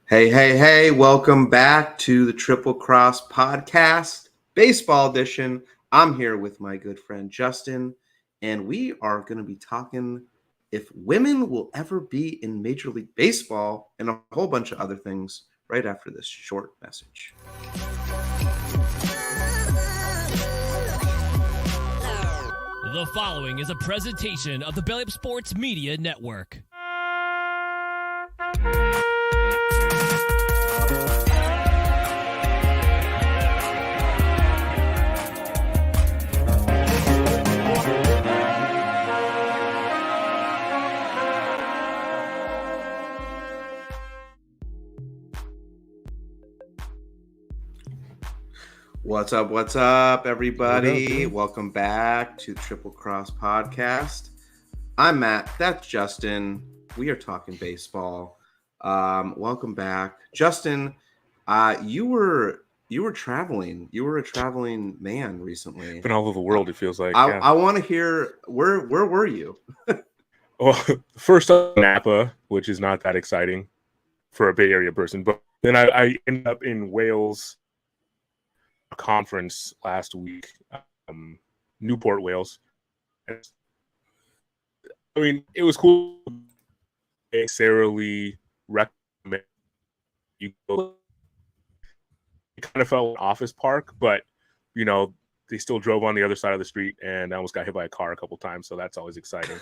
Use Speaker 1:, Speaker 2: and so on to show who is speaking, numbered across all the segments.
Speaker 1: Hey, hey, hey, welcome back to the Triple Cross Podcast, Baseball Edition. I'm here with my good friend Justin, and we are going to be talking if women will ever be in Major League Baseball and a whole bunch of other things right after this short message.
Speaker 2: The following is a presentation of the Belly Up Sports Media Network.
Speaker 1: What's up, everybody? Welcome back to Triple Cross Podcast. I'm Matt. That's Justin. We are talking baseball. Welcome back, Justin. You were traveling. You were a traveling man recently.
Speaker 3: Been all over the world. It feels like.
Speaker 1: I want to hear where were you?
Speaker 3: Well, first up, Napa, which is not that exciting for a Bay Area person, but then I ended up in Wales. A conference last week, Newport, Wales. I mean, it was cool. Necessarily recommend you go. It kind of felt like an office park, but you know they still drove on the other side of the street, and I almost got hit by a car a couple times, so that's always exciting.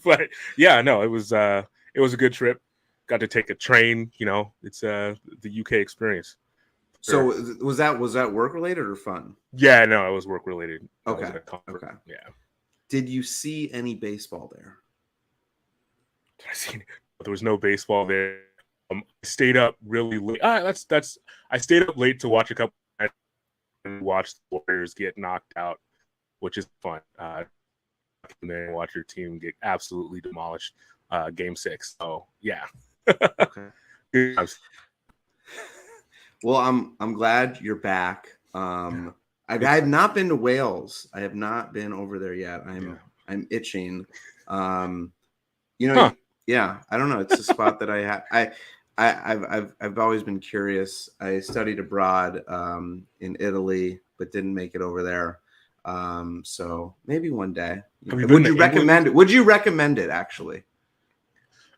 Speaker 3: But yeah, no, it was a good trip. Got to take a train. You know, it's the UK experience.
Speaker 1: So was that work related or fun?
Speaker 3: Yeah, no, it was work related.
Speaker 1: Okay.
Speaker 3: Okay. Yeah.
Speaker 1: Did you see any baseball there?
Speaker 3: Did I see? There was no baseball there. I stayed up really late. I stayed up late to watch a couple and watch the Warriors get knocked out, which is fun. And then watch your team get absolutely demolished. Game 6. So yeah.
Speaker 1: Okay. Well, I'm glad you're back. I have not been to Wales. I have not been over there yet. I'm itching. Yeah, I don't know. It's a spot that I've always been curious. I studied abroad in Italy, but didn't make it over there. So maybe one day. Would you recommend it? Would you recommend it actually?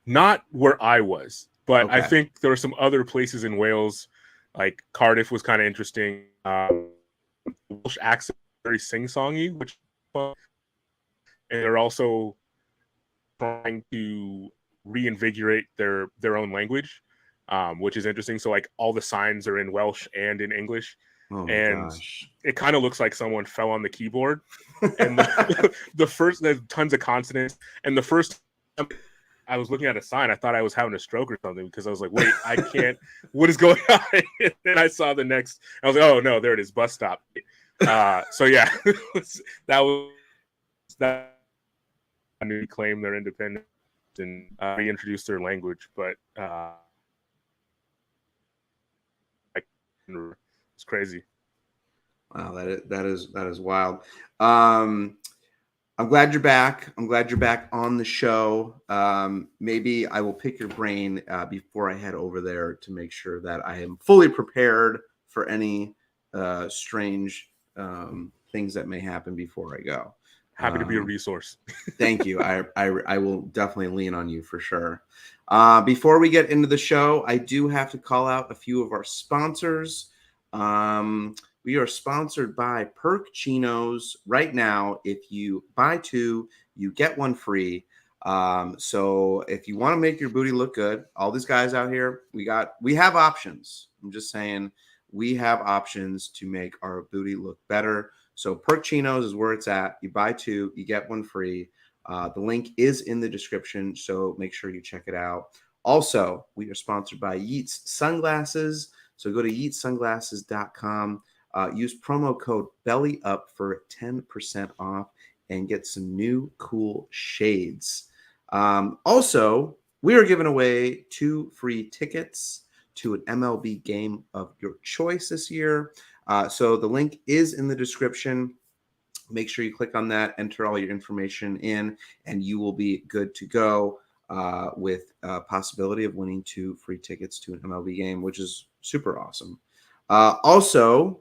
Speaker 3: Not where I was, but
Speaker 1: Okay.
Speaker 3: I think there are some other places in Wales. Like Cardiff was kind of interesting. Welsh accent very sing-songy, which and they're also trying to reinvigorate their own language, which is interesting. So like all the signs are in Welsh and in English, and
Speaker 1: gosh.
Speaker 3: It kind of looks like someone fell on the keyboard. And there's tons of consonants, and the first time I was looking at a sign, I thought I was having a stroke or something because I was like, wait, I can't, what is going on? And then I saw the next, I was like, oh no, there it is, bus stop. So yeah, that I knew claim their independence and reintroduce their language, but it's crazy.
Speaker 1: Wow, that is wild. I'm glad you're back. I'm glad you're back on the show. Maybe I will pick your brain before I head over there to make sure that I am fully prepared for any strange things that may happen before I go.
Speaker 3: Happy to be a resource.
Speaker 1: Thank you. I will definitely lean on you for sure. Before we get into the show, I do have to call out a few of our sponsors. We are sponsored by Perk Chinos right now. If you buy 2, you get 1 free. So if you want to make your booty look good, all these guys out here, we have options. I'm just saying we have options to make our booty look better. So Perk Chinos is where it's at. You buy 2, you get 1 free. The link is in the description, so make sure you check it out. Also, we are sponsored by Yeats Sunglasses. So go to yeatsunglasses.com. Use promo code BELLYUP for 10% off and get some new cool shades. Also, we are giving away 2 free tickets to an MLB game of your choice this year. So the link is in the description. Make sure you click on that, enter all your information in, and you will be good to go. with a possibility of winning 2 free tickets to an MLB game, which is super awesome. Also,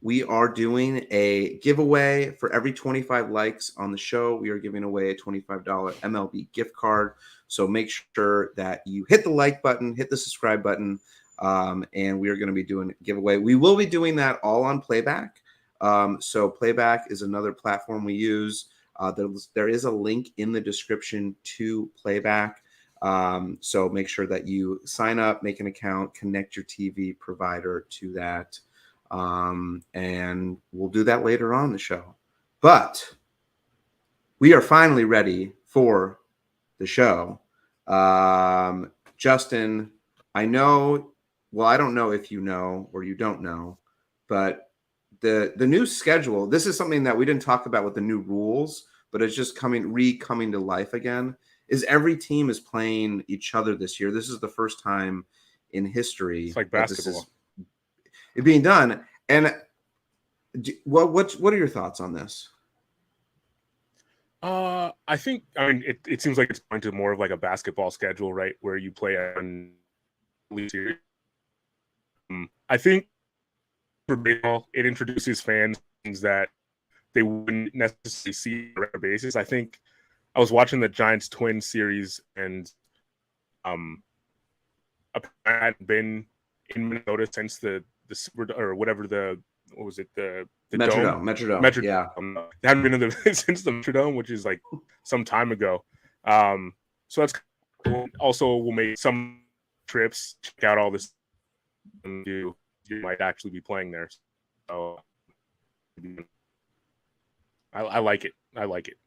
Speaker 1: we are doing a giveaway for every 25 likes on the show. We are giving away a $25 MLB gift card. So make sure that you hit the like button, hit the subscribe button, and we are going to be doing a giveaway. We will be doing that all on PlayBack. So PlayBack is another platform we use. There is a link in the description to PlayBack. So make sure that you sign up, make an account, connect your TV provider to that. And we'll do that later on in the show. But we are finally ready for the show. Justin, I know, well, I don't know if you know or you don't know, but the new schedule, this is something that we didn't talk about with the new rules, but it's just coming to life again, is every team is playing each other this year. This is the first time in history.
Speaker 3: It's like basketball.
Speaker 1: It's being done. And what are your thoughts on this?
Speaker 3: I mean, it seems like it's going to more of like a basketball schedule, right? Where you play on league series. I think for baseball, it introduces fans that they wouldn't necessarily see on a regular basis. I think I was watching the Giants Twins series, and I hadn't been in Minnesota since the Super, or whatever what was it, the
Speaker 1: Metrodome. Yeah.
Speaker 3: They haven't been in the since the Metrodome, which is like some time ago. So that's cool. Also, we'll make some trips, check out all this, and you might actually be playing there. So I like it. I like it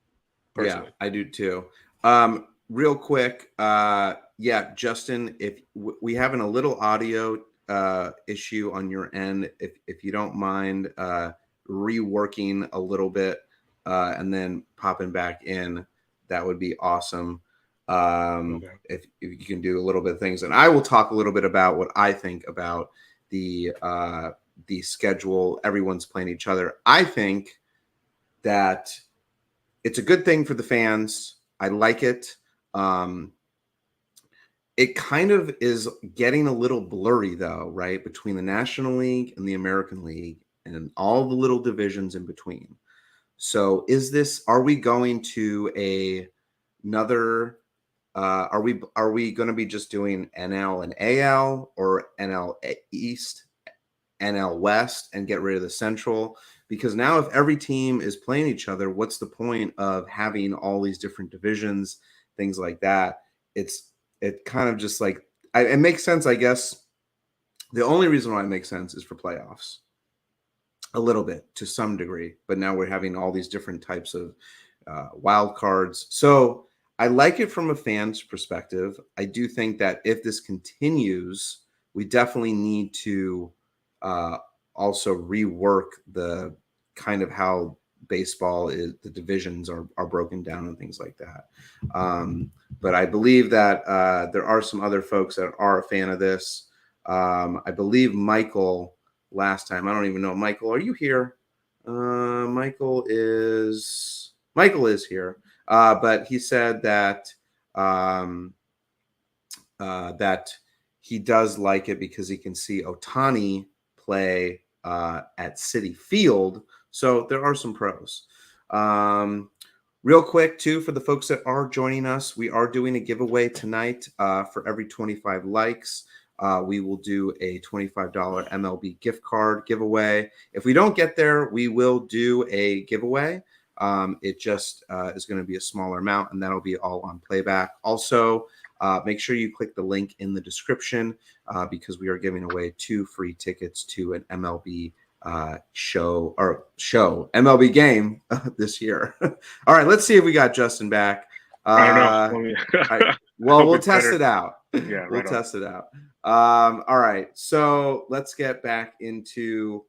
Speaker 3: personally.
Speaker 1: Yeah, I do too. Real quick, Justin, if we having a little audio issue on your end, if you don't mind reworking a little bit and then popping back in, that would be awesome. Okay. If you can do a little bit of things, and I will talk a little bit about what I think about the schedule. Everyone's playing each other. I think that it's a good thing for the fans. I like it. It kind of is getting a little blurry, though, right? Between the National League and the American League and all the little divisions in between. So are we going to another, are we going to be just doing NL and AL, or NL East, NL West, and get rid of the Central? Because now if every team is playing each other, what's the point of having all these different divisions, things like that? It kind of just like, it makes sense, I guess. The only reason why it makes sense is for playoffs, a little bit to some degree. But now we're having all these different types of wild cards. So I like it from a fan's perspective. I do think that if this continues, we definitely need to also rework the kind of how baseball is, the divisions are broken down and things like that. But I believe that there are some other folks that are a fan of this. I believe Michael last time, I don't even know. Michael, are you here? Michael is here. But he said that that he does like it because he can see Ohtani play at Citi Field. So there are some pros. Real quick, too, for the folks that are joining us, we are doing a giveaway tonight for every 25 likes. We will do a $25 MLB gift card giveaway. If we don't get there, we will do a giveaway. It just is going to be a smaller amount, and that'll be all on PlayBack. Also, make sure you click the link in the description because we are giving away 2 free tickets to an MLB MLB game this year. All right, let's see if we got Justin back.
Speaker 3: I don't know.
Speaker 1: Well, we'll test it out.
Speaker 3: Yeah,
Speaker 1: we'll test it out. All right, so let's get back into.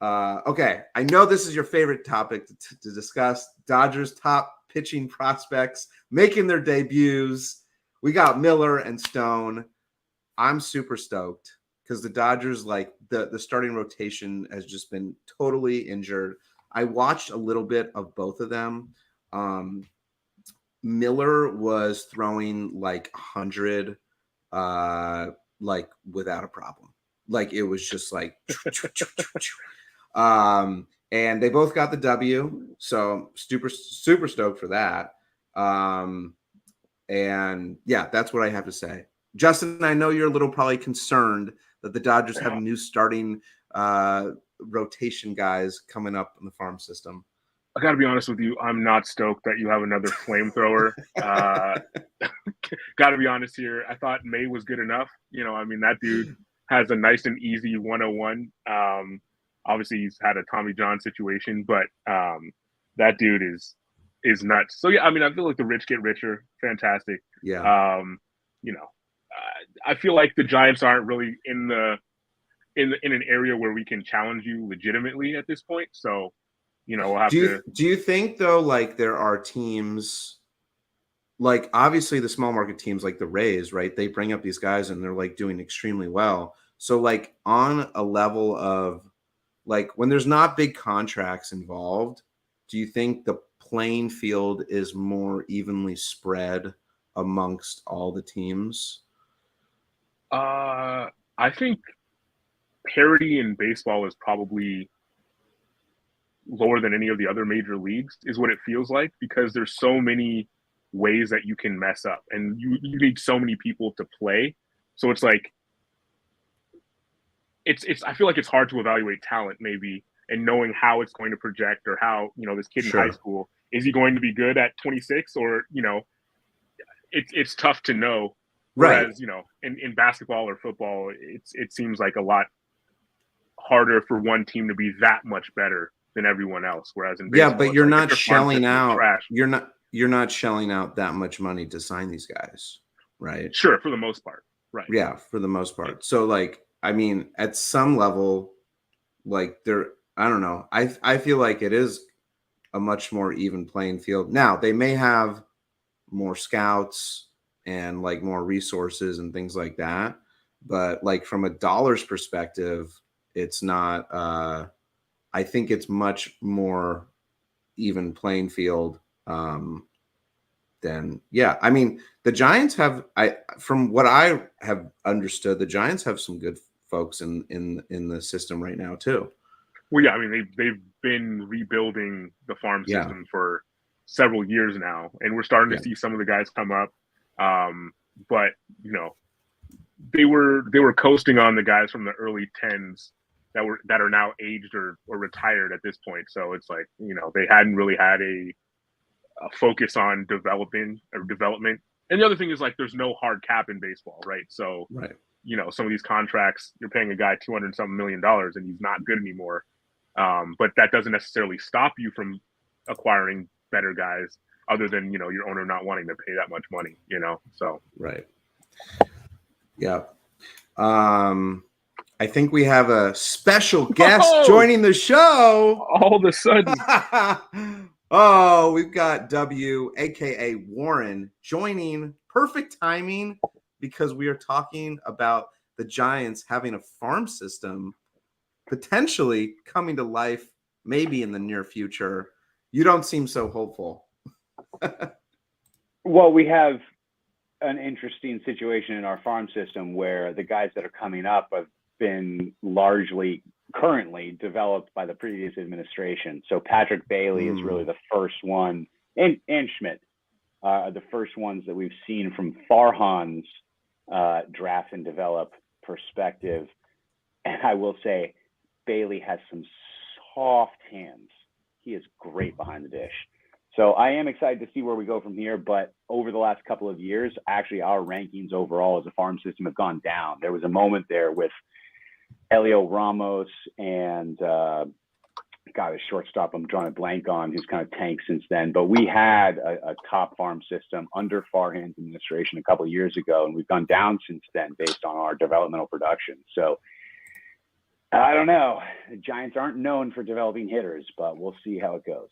Speaker 1: Okay, I know this is your favorite topic to discuss. Dodgers' top pitching prospects making their debuts. We got Miller and Stone. I'm super stoked because the Dodgers, like the starting rotation has just been totally injured. I watched a little bit of both of them. Miller was throwing like 100, like without a problem. Like it was just like, and they both got the W. So super stoked for that. And yeah, that's what I have to say. Justin, I know you're a little probably concerned that the Dodgers have new starting rotation guys coming up in the farm system.
Speaker 3: I got to be honest with you. I'm not stoked that you have another flamethrower. Got to be honest here. I thought May was good enough. I mean, that dude has a nice and easy 101. Obviously, he's had a Tommy John situation, but that dude is nuts. So yeah, I mean, I feel like the rich get richer. Fantastic.
Speaker 1: Yeah.
Speaker 3: I feel like the Giants aren't really in an area where we can challenge you legitimately at this point. So, we'll have
Speaker 1: do you think though, like there are teams, like obviously the small market teams like the Rays, right? They bring up these guys and they're like doing extremely well. So like on a level of like when there's not big contracts involved, do you think the playing field is more evenly spread amongst all the teams?
Speaker 3: I think parity in baseball is probably lower than any of the other major leagues, is what it feels like, because there's so many ways that you can mess up and you need so many people to play. So it's like I feel like it's hard to evaluate talent maybe and knowing how it's going to project, or how, this kid in high school, is he going to be good at 26, or, it's tough to know. Whereas, in basketball or football, it seems like a lot harder for one team to be that much better than everyone else. Whereas in baseball,
Speaker 1: but you're not shelling out. You're not shelling out that much money to sign these guys, right?
Speaker 3: Sure, for the most part, right?
Speaker 1: Yeah, for the most part. So, like, I mean, at some level, like I don't know. I feel like it is a much more even playing field. Now they may have more scouts and like more resources and things like that, but like from a dollars perspective, it's not. I think it's much more even playing field than, yeah. I mean, the Giants have, from what I have understood, the Giants have some good folks in the system right now too.
Speaker 3: Well, yeah, I mean, they've been rebuilding the farm system for several years now, and we're starting to see some of the guys come up. But they were coasting on the guys from the early 10s that are now aged or retired at this point. So it's like, they hadn't really had a focus on development. And the other thing is, like, there's no hard cap in baseball, right? So, some of these contracts, you're paying a guy $200-something million and he's not good anymore. But that doesn't necessarily stop you from acquiring better guys, other than, your owner not wanting to pay that much money, so.
Speaker 1: Right. Yeah. I think we have a special guest joining the show.
Speaker 3: All of a sudden.
Speaker 1: Oh, we've got W, aka Warren, joining. Perfect timing, because we are talking about the Giants having a farm system potentially coming to life maybe in the near future. You don't seem so hopeful.
Speaker 4: Well, we have an interesting situation in our farm system where the guys that are coming up have been largely currently developed by the previous administration. So Patrick Bailey is really the first one, and Schmidt are the first ones that we've seen from Farhan's draft and develop perspective. And I will say, Bailey has some soft hands. He is great behind the dish. So I am excited to see where we go from here. But over the last couple of years, actually, our rankings overall as a farm system have gone down. There was a moment there with Elio Ramos and a shortstop I'm drawing a blank on, who's kind of tanked since then. But we had a top farm system under Farhan's administration a couple of years ago, and we've gone down since then based on our developmental production. So I don't know. The Giants aren't known for developing hitters, but we'll see how it goes.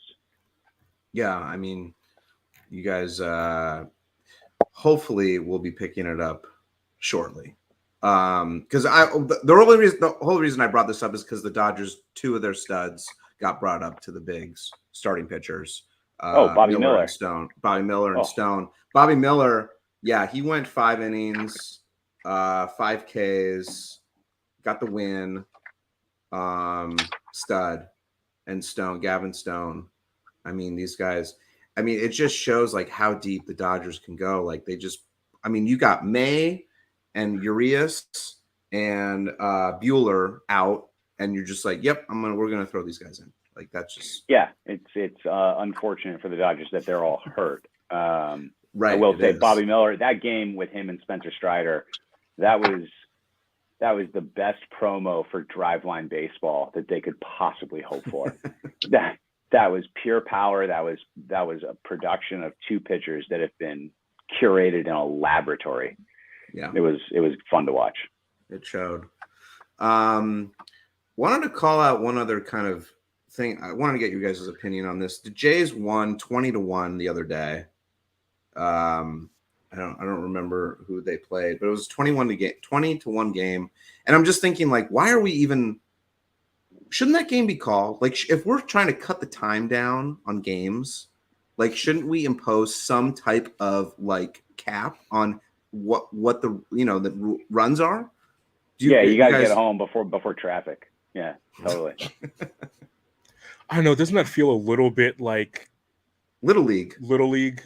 Speaker 4: Yeah,
Speaker 1: I mean, you guys hopefully will be picking it up shortly. Because the whole reason I brought this up is because the Dodgers, two of their studs got brought up to the bigs, starting pitchers.
Speaker 4: Bobby Miller.
Speaker 1: And Stone. Bobby Miller and
Speaker 4: Oh.
Speaker 1: Stone. Bobby Miller, yeah, he went 5 innings, 5 Ks, got the win. Stud and Stone, Gavin Stone. I mean, these guys, I mean, it just shows like how deep the Dodgers can go. Like they just, I mean, you got May and Urias and Bueller out, and you're just like, yep, we're gonna throw these guys in. Like that's just
Speaker 4: it's unfortunate for the Dodgers that they're all hurt.
Speaker 1: Right.
Speaker 4: I will say Bobby Miller, that game with him and Spencer Strider, that was the best promo for driveline baseball that they could possibly hope for. that was pure power. That was a production of 2 pitchers that have been curated in a laboratory.
Speaker 1: Yeah,
Speaker 4: it was fun to watch.
Speaker 1: It showed. Wanted to call out one other kind of thing. I wanted to get you guys' opinion on this. The Jays won 20-1 the other day. I don't remember who they played, but it was 20-1 game. And I'm just thinking, like, why are we even? Shouldn't that game be called? Like, if we're trying to cut the time down on games, like, shouldn't we impose some type of like cap on what the the runs are?
Speaker 4: You got to get home before traffic. Yeah, totally.
Speaker 3: I don't know. Doesn't that feel a little bit like
Speaker 1: Little League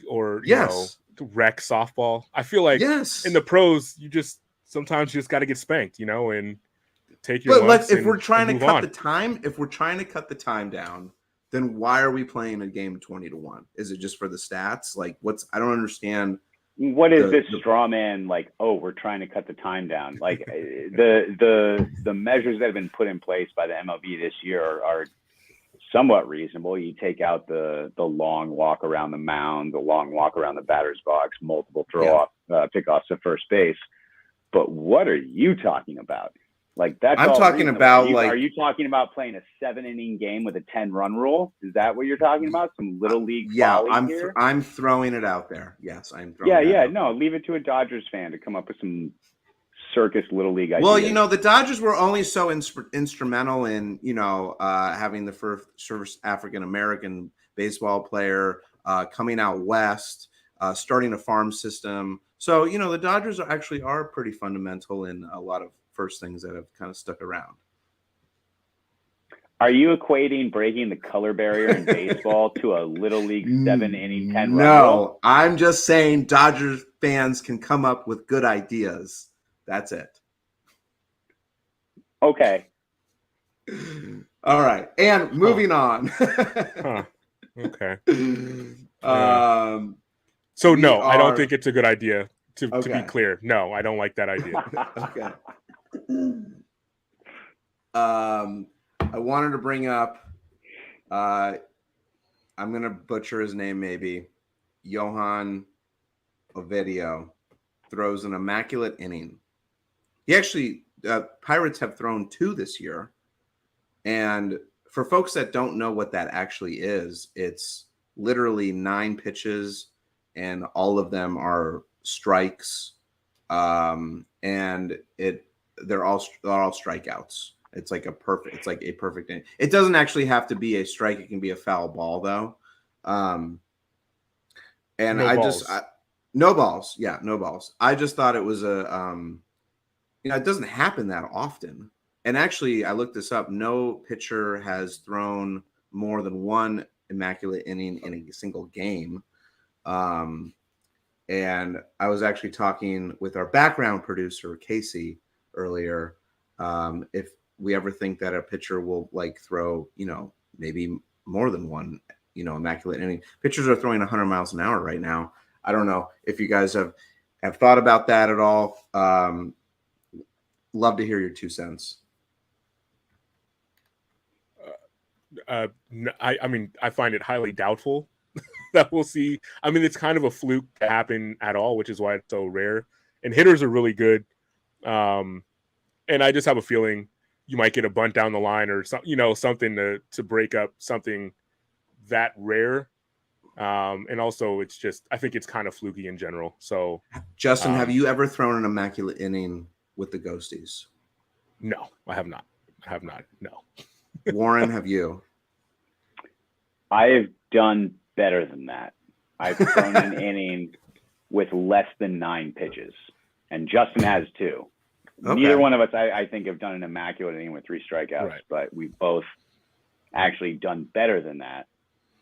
Speaker 3: or
Speaker 1: yes,
Speaker 3: rec softball? I feel like in the pros, sometimes you just got to get spanked, and take your.
Speaker 1: But if we're trying to cut the time down, then why are we playing a game 20-1? Is it just for the stats? Like, I don't understand.
Speaker 4: What is this straw man like? Oh, we're trying to cut the time down. Like the measures that have been put in place by the MLB this year are somewhat reasonable. You take out the long walk around the mound, the long walk around the batter's box, multiple pickoffs to first base. But what are you talking about? Like that's
Speaker 1: I'm talking
Speaker 4: reasonable.
Speaker 1: about
Speaker 4: are you talking about playing a 7-inning game with a 10-run rule? Is that what you're talking about? Some little league folly here?
Speaker 1: I'm throwing it out there. Yes, I'm throwing it out there.
Speaker 4: Leave it to a Dodgers fan to come up with some circus little league ideas.
Speaker 1: Well, the Dodgers were only so instrumental in, having the first African American baseball player coming out west, starting a farm system. So, the Dodgers are pretty fundamental in a lot of first things that have kind of stuck around.
Speaker 4: Are you equating breaking the color barrier in baseball to a little league 7-inning 10-run rule?
Speaker 1: No, I'm just saying Dodgers fans can come up with good ideas. That's it.
Speaker 4: Okay.
Speaker 1: All right. And moving on.
Speaker 3: Okay. So no, I don't think it's a good idea to be clear. No, I don't like that idea.
Speaker 1: Okay. I wanted to bring up, I'm going to butcher his name maybe. Johan Ovidio throws an immaculate inning. He actually, Pirates have thrown 2 this year. And for folks that don't know what that actually is, it's literally 9 pitches and all of them are strikes. And they're all strikeouts. It's like a perfect inning. It doesn't actually have to be a strike. It can be a foul ball though. And no balls. No balls. Yeah, no balls. I just thought it was it doesn't happen that often. And actually, I looked this up. No pitcher has thrown more than 1 immaculate inning in a single game. And I was actually talking with our background producer, Casey, earlier. If we ever think that a pitcher will throw, maybe more than 1, immaculate inning. Pitchers are throwing 100 miles an hour right now. I don't know if you guys have thought about that at all. Love to hear your 2 cents.
Speaker 3: I find it highly doubtful that we'll see. I mean, it's kind of a fluke to happen at all, which is why it's so rare. And hitters are really good. And I just have a feeling you might get a bunt down the line or something to break up something that rare. And also I think it's kind of fluky in general. So
Speaker 1: Justin, have you ever thrown an immaculate inning with the Ghosties?
Speaker 3: No, I have not. No.
Speaker 1: Warren, have you?
Speaker 4: I have done better than that. I've thrown an inning with less than 9 pitches, and Justin has 2.
Speaker 1: Okay.
Speaker 4: Neither one of us, I think, have done an immaculate inning with 3 strikeouts,
Speaker 3: Right.
Speaker 4: but we've both actually done better than that,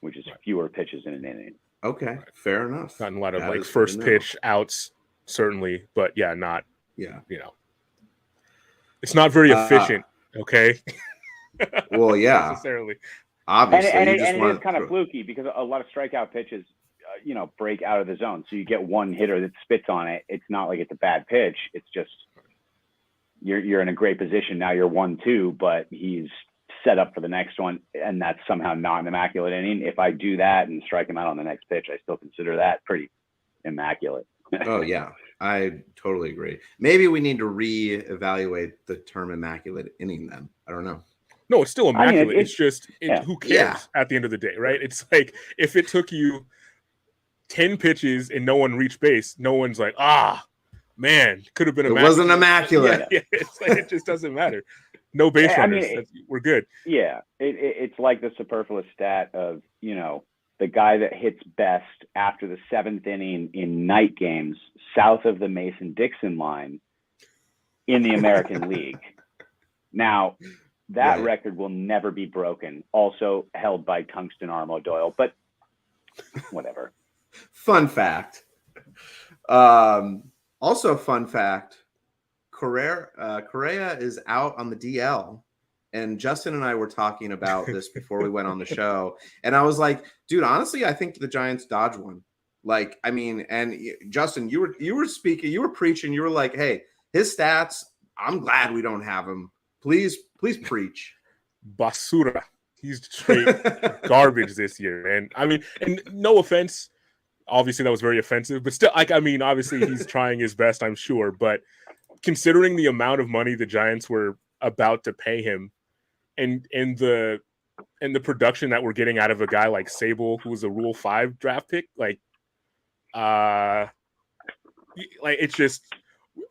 Speaker 4: which is
Speaker 3: Right.
Speaker 4: fewer pitches in an inning.
Speaker 1: Okay, fair enough.
Speaker 3: Gotten a lot of
Speaker 1: That
Speaker 3: like
Speaker 1: is good
Speaker 3: first
Speaker 1: to know.
Speaker 3: pitch outs, certainly, but yeah, not,
Speaker 1: Yeah.
Speaker 3: it's not very efficient. Okay.
Speaker 1: Well, yeah,
Speaker 3: Necessarily.
Speaker 1: obviously.
Speaker 4: And
Speaker 1: you
Speaker 4: it
Speaker 1: just want
Speaker 4: is kind of fluky because a lot of strikeout pitches, break out of the zone. So you get one hitter that spits on it. It's not like it's a bad pitch. It's just you're in a great position. Now you're 1-2, but he's set up for the next one, and that's somehow not an immaculate inning. If I do that and strike him out on the next pitch, I still consider that pretty immaculate.
Speaker 1: Oh, yeah. I totally agree. Maybe we need to reevaluate the term immaculate inning then. I don't know.
Speaker 3: No, it's still immaculate.
Speaker 4: I mean,
Speaker 3: it's just
Speaker 4: yeah.
Speaker 3: who cares
Speaker 1: Yeah.
Speaker 3: at the end of the day, right? It's like if it took you 10 pitches and no one reached base, no one's like, man, could have been
Speaker 1: It
Speaker 3: immaculate.
Speaker 1: wasn't immaculate.
Speaker 3: Yeah, it's like it just doesn't matter. No base runners. We're good.
Speaker 4: Yeah, it's like the superfluous stat of, the guy that hits best after the 7th inning in night games south of the Mason-Dixon line in the American League. Now, that
Speaker 1: Right.
Speaker 4: record will never be broken, also held by Tungsten Armo Doyle, but whatever.
Speaker 1: Fun fact. Also, fun fact. Correa is out on the DL, and Justin and I were talking about this before we went on the show, and I was like, dude, honestly, I think the Giants dodged one. Like, I mean, and Justin, you were speaking, you were preaching, you were like, hey, his stats, I'm glad we don't have him. Please preach.
Speaker 3: Basura. He's straight garbage this year, man. I mean, and no offense, obviously that was very offensive, but still, obviously he's trying his best, I'm sure, but considering the amount of money the Giants were about to pay him and the production that we're getting out of a guy like Sable, who was a Rule 5 draft pick, it's just,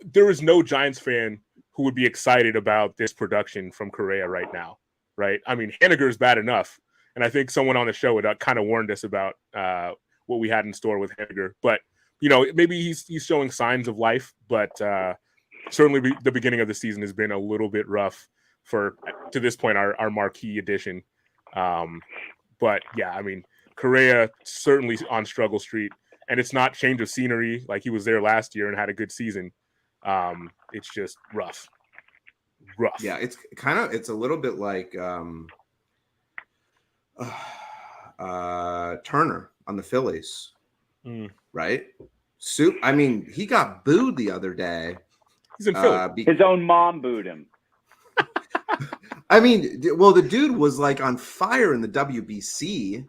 Speaker 3: there is no Giants fan who would be excited about this production from Correa right now, right? I mean, Haniger is bad enough, and I think someone on the show had kind of warned us about what we had in store with Haniger, but maybe he's showing signs of life, but certainly the beginning of the season has been a little bit rough for, to this point, our marquee addition. But yeah, I mean, Correa certainly on struggle street, and it's not change of scenery like he was there last year and had a good season. It's just rough.
Speaker 1: Yeah, it's a little bit like Turner on the Phillies, right? I mean, he got booed the other day.
Speaker 3: He's in Philly.
Speaker 4: His own mom booed him.
Speaker 1: I mean, well, the dude was like on fire in the WBC,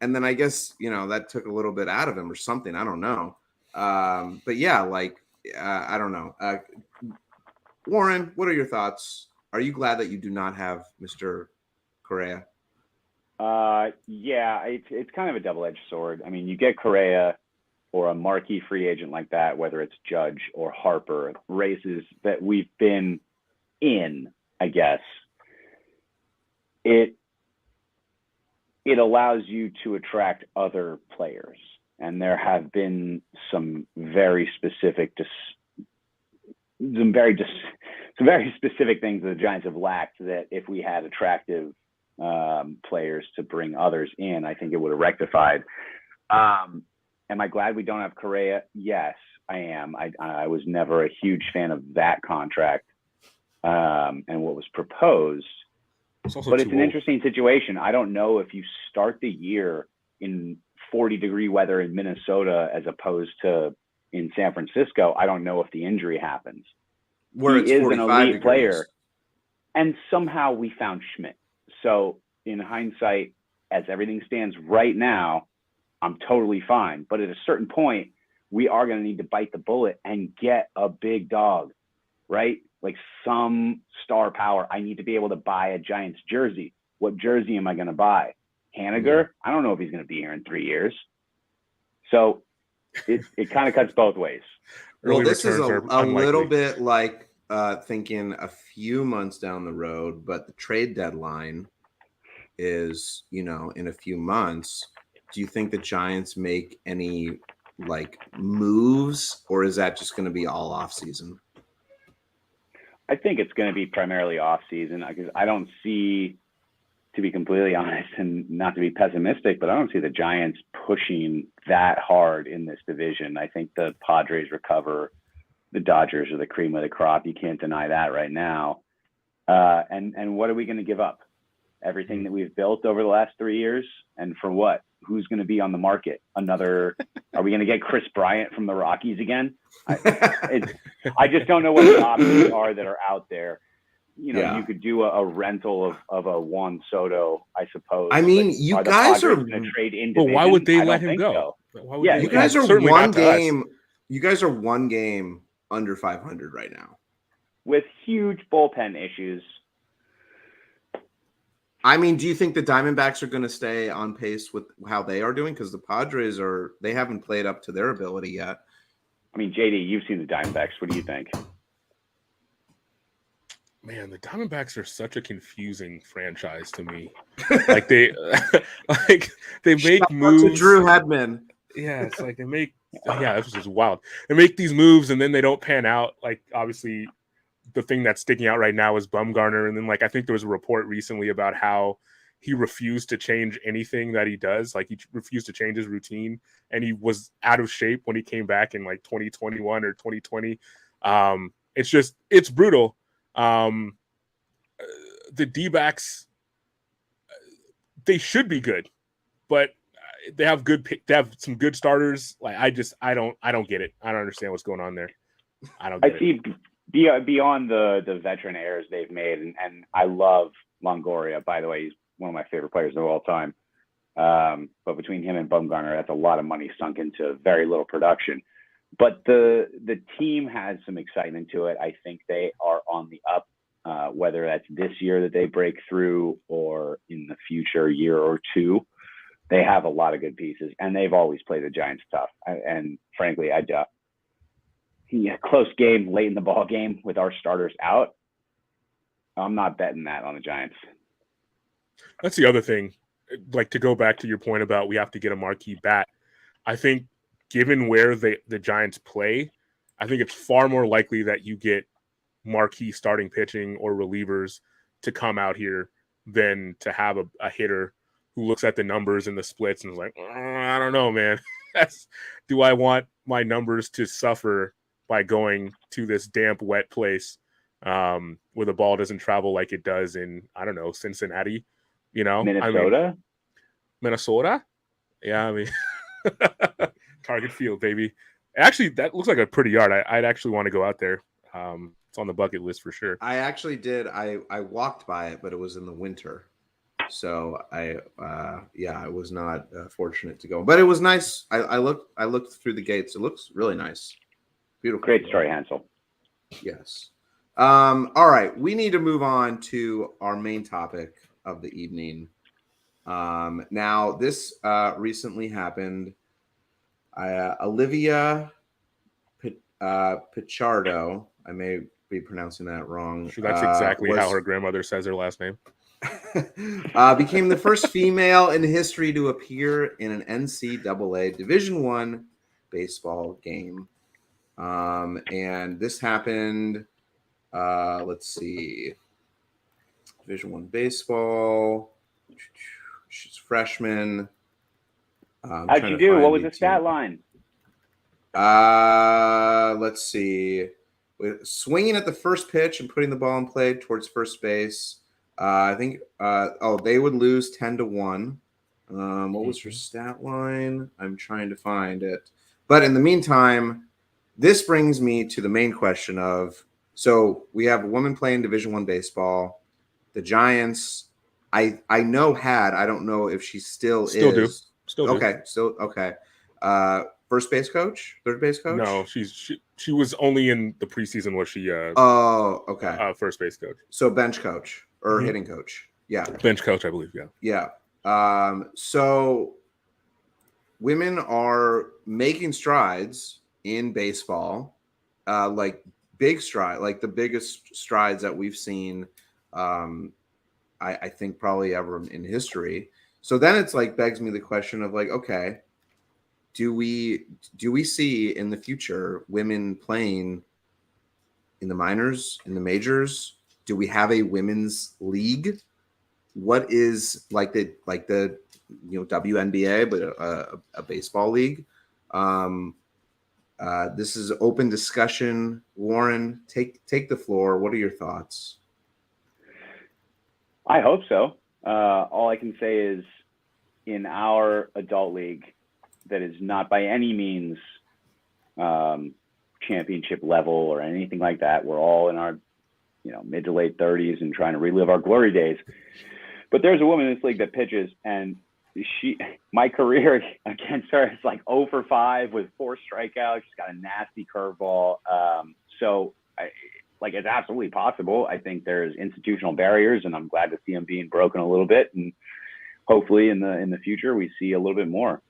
Speaker 1: and then I guess that took a little bit out of him or something. I don't know. But yeah, I don't know. Warren, what are your thoughts? Are you glad that you do not have Mr. Correa?
Speaker 4: Yeah, it's kind of a double-edged sword. I mean, you get Correa or a marquee free agent like that, whether it's Judge or Harper, races that we've been in, I guess. It allows you to attract other players, and there have been some very specific some very specific things that the Giants have lacked, that if we had attractive players to bring others in, I think it would have rectified. Am I glad we don't have Correa? Yes, I am. I was never a huge fan of that contract and what was proposed. But it's an interesting situation. I don't know if you start the year in 40-degree weather in Minnesota as opposed to in San Francisco. I don't know if the injury happens.
Speaker 1: Where
Speaker 4: He
Speaker 1: it's
Speaker 4: is
Speaker 1: 45
Speaker 4: an elite
Speaker 1: degrees.
Speaker 4: player, and somehow we found Schmidt. So in hindsight, as everything stands right now, I'm totally fine. But at a certain point, we are going to need to bite the bullet and get a big dog, right? Like some star power. I need to be able to buy a Giants jersey. What jersey am I going to buy? Haniger? I don't know if he's going to be here in 3 years. So it kind of cuts both ways.
Speaker 1: Well,
Speaker 3: Early
Speaker 1: this is
Speaker 3: returns
Speaker 1: a
Speaker 3: are
Speaker 1: little
Speaker 3: unlikely.
Speaker 1: bit like thinking a few months down the road, but the trade deadline is, in a few months. do you think the Giants make any like moves, or is that just going to be all off season?
Speaker 4: I think it's going to be primarily off season because I don't see, to be completely honest and not to be pessimistic, but I don't see the Giants pushing that hard in this division. I think the Padres recover. The Dodgers are the cream of the crop. You can't deny that right now. And what are we going to give up? Everything that we've built over the last 3 years, and for what? Who's going to be on the market? Are we going to get Chris Bryant from the Rockies again? I just don't know what the options are that are out there. You could do a rental of a Juan Soto, I suppose.
Speaker 1: I mean, you guys are
Speaker 4: going to trade in.
Speaker 3: But why would they let him go?
Speaker 4: So.
Speaker 1: You guys are one game. You guys are one game under 500 right now,
Speaker 4: with huge bullpen issues.
Speaker 1: I mean, do you think the Diamondbacks are going to stay on pace with how they are doing? Because the Padres they haven't played up to their ability yet.
Speaker 4: I mean, JD, you've seen the Diamondbacks. What do you think?
Speaker 3: Man, the Diamondbacks are such a confusing franchise to me. Like they make moves.
Speaker 1: To Drew Hedman.
Speaker 3: Yeah, it's like they make. Yeah, this was just wild. They make these moves and then they don't pan out. Like obviously, the thing that's sticking out right now is Bumgarner, and then like I think there was a report recently about how he refused to change anything that he does. Like he refused to change his routine, and he was out of shape when he came back in like 2021 or 2020. It's brutal. The D-backs, they should be good, but they have some good starters. Like I don't get it. I don't understand what's going on there. I don't get it.
Speaker 4: See beyond the veteran errors they've made, and I love Longoria, by the way. He's one of my favorite players of all time. But between him and Bumgarner, that's a lot of money sunk into very little production. But the team has some excitement to it. I think they are on the up, whether that's this year that they break through or in the future year or two. They have a lot of good pieces, and they've always played the Giants tough. And frankly, a close game late in the ball game with our starters out. I'm not betting that on the Giants.
Speaker 3: That's the other thing. Like to go back to your point about we have to get a marquee bat. I think given where the Giants play, I think it's far more likely that you get marquee starting pitching or relievers to come out here than to have a hitter who looks at the numbers and the splits and is like, I don't know, man. Do I want my numbers to suffer by going to this damp, wet place where the ball doesn't travel like it does in, I don't know, Cincinnati,
Speaker 4: Minnesota?
Speaker 3: Yeah, I mean, Target Field, baby. Actually, that looks like a pretty yard. I'd actually want to go out there. It's on the bucket list for sure.
Speaker 1: I actually did. I walked by it, but it was in the winter. So I was not fortunate to go, but it was nice. I looked through the gates. It looks really nice. Beautiful.
Speaker 4: Great story, Hansel.
Speaker 1: Yes. All right. We need to move on to our main topic of the evening. Now this recently happened. Olivia Pichardo, I may be pronouncing that wrong.
Speaker 3: Sure, that's exactly how her grandmother says her last name.
Speaker 1: Became the first female in history to appear in an NCAA Division I baseball game. And this happened, let's see, Division I baseball. She's a freshman.
Speaker 4: How'd you do? What was the stat line?
Speaker 1: Let's see. Swinging at the first pitch and putting the ball in play towards first base. I think they would lose 10-1. What was her stat line? I'm trying to find it. But in the meantime, this brings me to the main question of, so we have a woman playing Division I baseball. The Giants, I know had, I don't know if she still is.
Speaker 3: Still do.
Speaker 1: Okay. Still okay. First base coach, third base coach?
Speaker 3: No, she was only in the preseason where she
Speaker 1: okay.
Speaker 3: First base coach.
Speaker 1: So bench coach or hitting coach. Yeah.
Speaker 3: Bench coach, I believe, yeah.
Speaker 1: Yeah. So women are making strides in baseball, like big stride, like the biggest strides that we've seen, I think probably ever in history. So then it's like begs me the question of like, okay, do we see in the future women playing in the minors, in the majors? Do we have a women's league? What is like the WNBA, but a baseball league? This is open discussion. Warren, take the floor. What are your thoughts?
Speaker 4: I hope so. All I can say is in our adult league, that is not by any means championship level or anything like that. We're all in our mid to late 30s and trying to relive our glory days. But there's a woman in this league that pitches, and my career against her is like 0 for 5 with 4 strikeouts. She's got a nasty curveball. So it's absolutely possible. I think there's institutional barriers, and I'm glad to see them being broken a little bit. And hopefully in the future, we see a little bit more.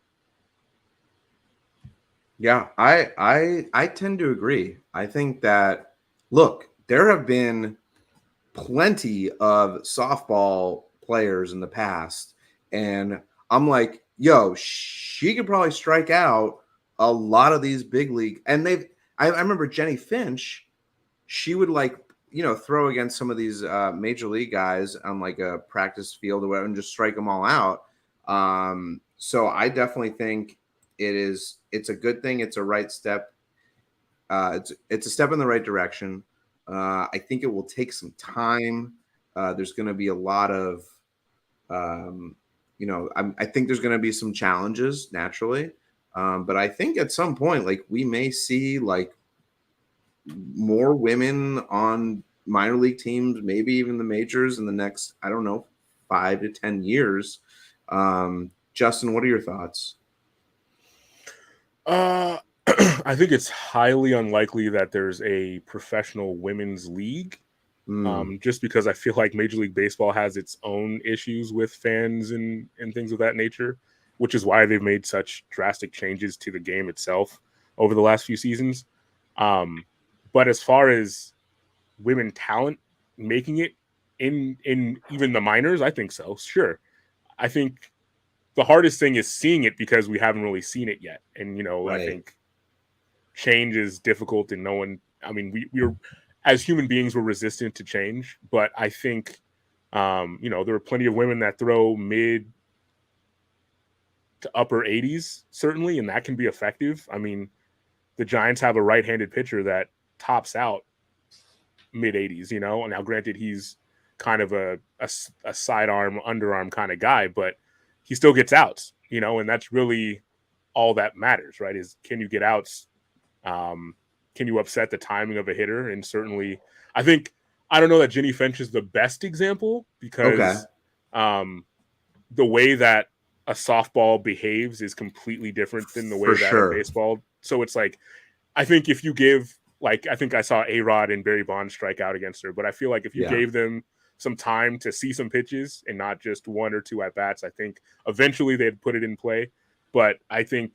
Speaker 1: Yeah, I tend to agree. I think that, look, there have been plenty of softball players in the past, and I'm like, yo, she could probably strike out a lot of these big league. And I remember Jenny Finch, she would throw against some of these major league guys on like a practice field or whatever and just strike them all out. So I definitely think it's a good thing. It's a right step. It's a step in the right direction. I think it will take some time. There's going to be a lot of, I think there's going to be some challenges naturally. But I think at some point, like we may see like more women on minor league teams, maybe even the majors in the next, 5 to 10 years. Justin, what are your thoughts?
Speaker 3: I think it's highly unlikely that there's a professional women's league, just because I feel like Major League Baseball has its own issues with fans and things of that nature, which is why they've made such drastic changes to the game itself over the last few seasons. But as far as women talent making it in even the minors, I think so. Sure. I think the hardest thing is seeing it because we haven't really seen it yet. And,
Speaker 1: Right.
Speaker 3: I think change is difficult and we're as human beings, we're resistant to change. But I think, there are plenty of women that throw mid to upper 80s, certainly, and that can be effective. I mean, the Giants have a right-handed pitcher that tops out mid 80s, and now granted he's kind of a sidearm, underarm kind of guy, but he still gets outs, and that's really all that matters, right? Is can you get outs? Can you upset the timing of a hitter? And certainly I don't know that Jenny Finch is the best example because the way that a softball behaves is completely different than the way that a baseball. So it's like, I think if you give, I think I saw A-Rod and Barry Bonds strike out against her, but I feel like if you gave them some time to see some pitches and not just 1 or 2 at-bats, I think eventually they'd put it in play. But I think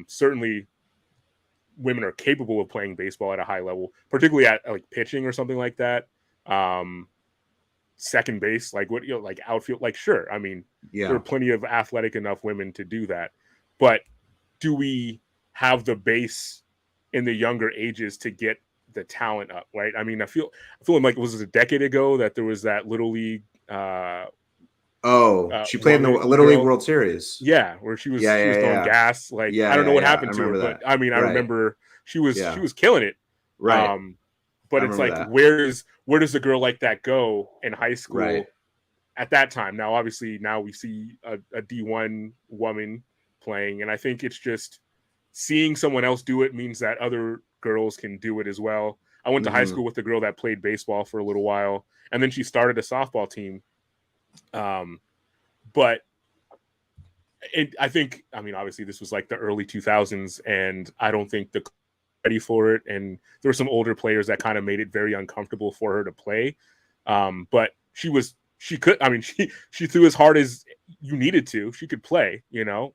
Speaker 3: certainly women are capable of playing baseball at a high level, particularly at like pitching or something like that. Second base, outfield, sure. I mean, there are plenty of athletic enough women to do that, but do we have the base in the younger ages to get the talent up, right? I mean, I feel like it was a decade ago that there was that little league.
Speaker 1: She played in the Little League World Series.
Speaker 3: Yeah, where she was throwing gas. I don't know what happened to her, but I mean, I remember she was killing it.
Speaker 1: Right.
Speaker 3: But it's like, where does a girl like that go in high school at that time? Now, obviously, now we see a D1 woman playing, and I think it's just seeing someone else do it means that other girls can do it as well. I went to high school with a girl that played baseball for a little while, and then she started a softball team. But I think, obviously this was like the early 2000s, and I don't think the ready for it. And there were some older players that kind of made it very uncomfortable for her to play. But she threw as hard as you needed to. She could play,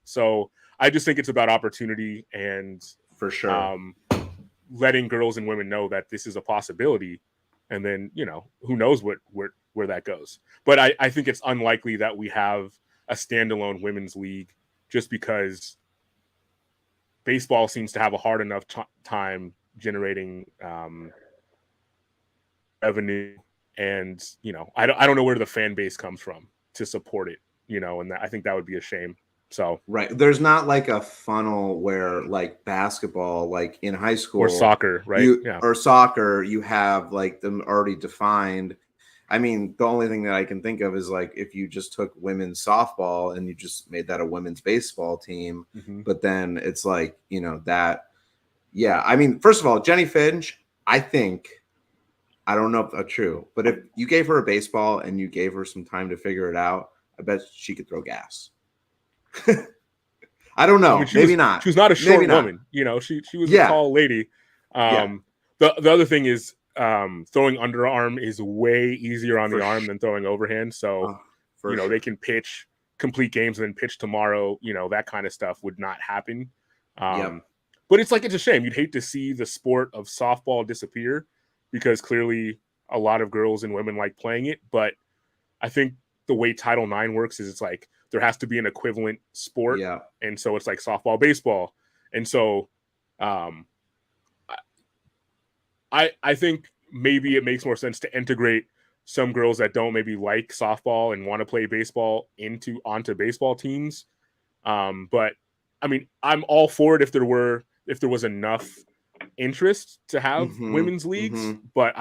Speaker 3: So I just think it's about opportunity and
Speaker 1: for sure
Speaker 3: letting girls and women know that this is a possibility. And then, who knows where that goes. But I think it's unlikely that we have a standalone women's league, just because baseball seems to have a hard enough time generating revenue, and I don't know where the fan base comes from to support it, and I think that would be a shame. So
Speaker 1: right, there's not like a funnel where like basketball, like in high school
Speaker 3: or soccer, right?
Speaker 1: Or soccer, you have like them already defined. I mean, the only thing that I can think of is like if you just took women's softball and you just made that a women's baseball team, but then it's like, that, yeah. I mean, first of all, Jenny Finch, I don't know if that's true, but if you gave her a baseball and you gave her some time to figure it out, I bet she could throw gas. I don't know. Maybe not.
Speaker 3: She was not a short woman. She was a tall lady. The other thing is throwing underarm is way easier on the arm than throwing overhand. So, they can pitch complete games and then pitch tomorrow. That kind of stuff would not happen. But it's a shame. You'd hate to see the sport of softball disappear, because clearly a lot of girls and women like playing it. But I think the way Title IX works is it's like there has to be an equivalent sport. Yeah. And so it's like softball, baseball. And so I think maybe it makes more sense to integrate some girls that don't maybe like softball and want to play baseball onto baseball teams. But I mean, I'm all for it if there was enough interest to have women's leagues, but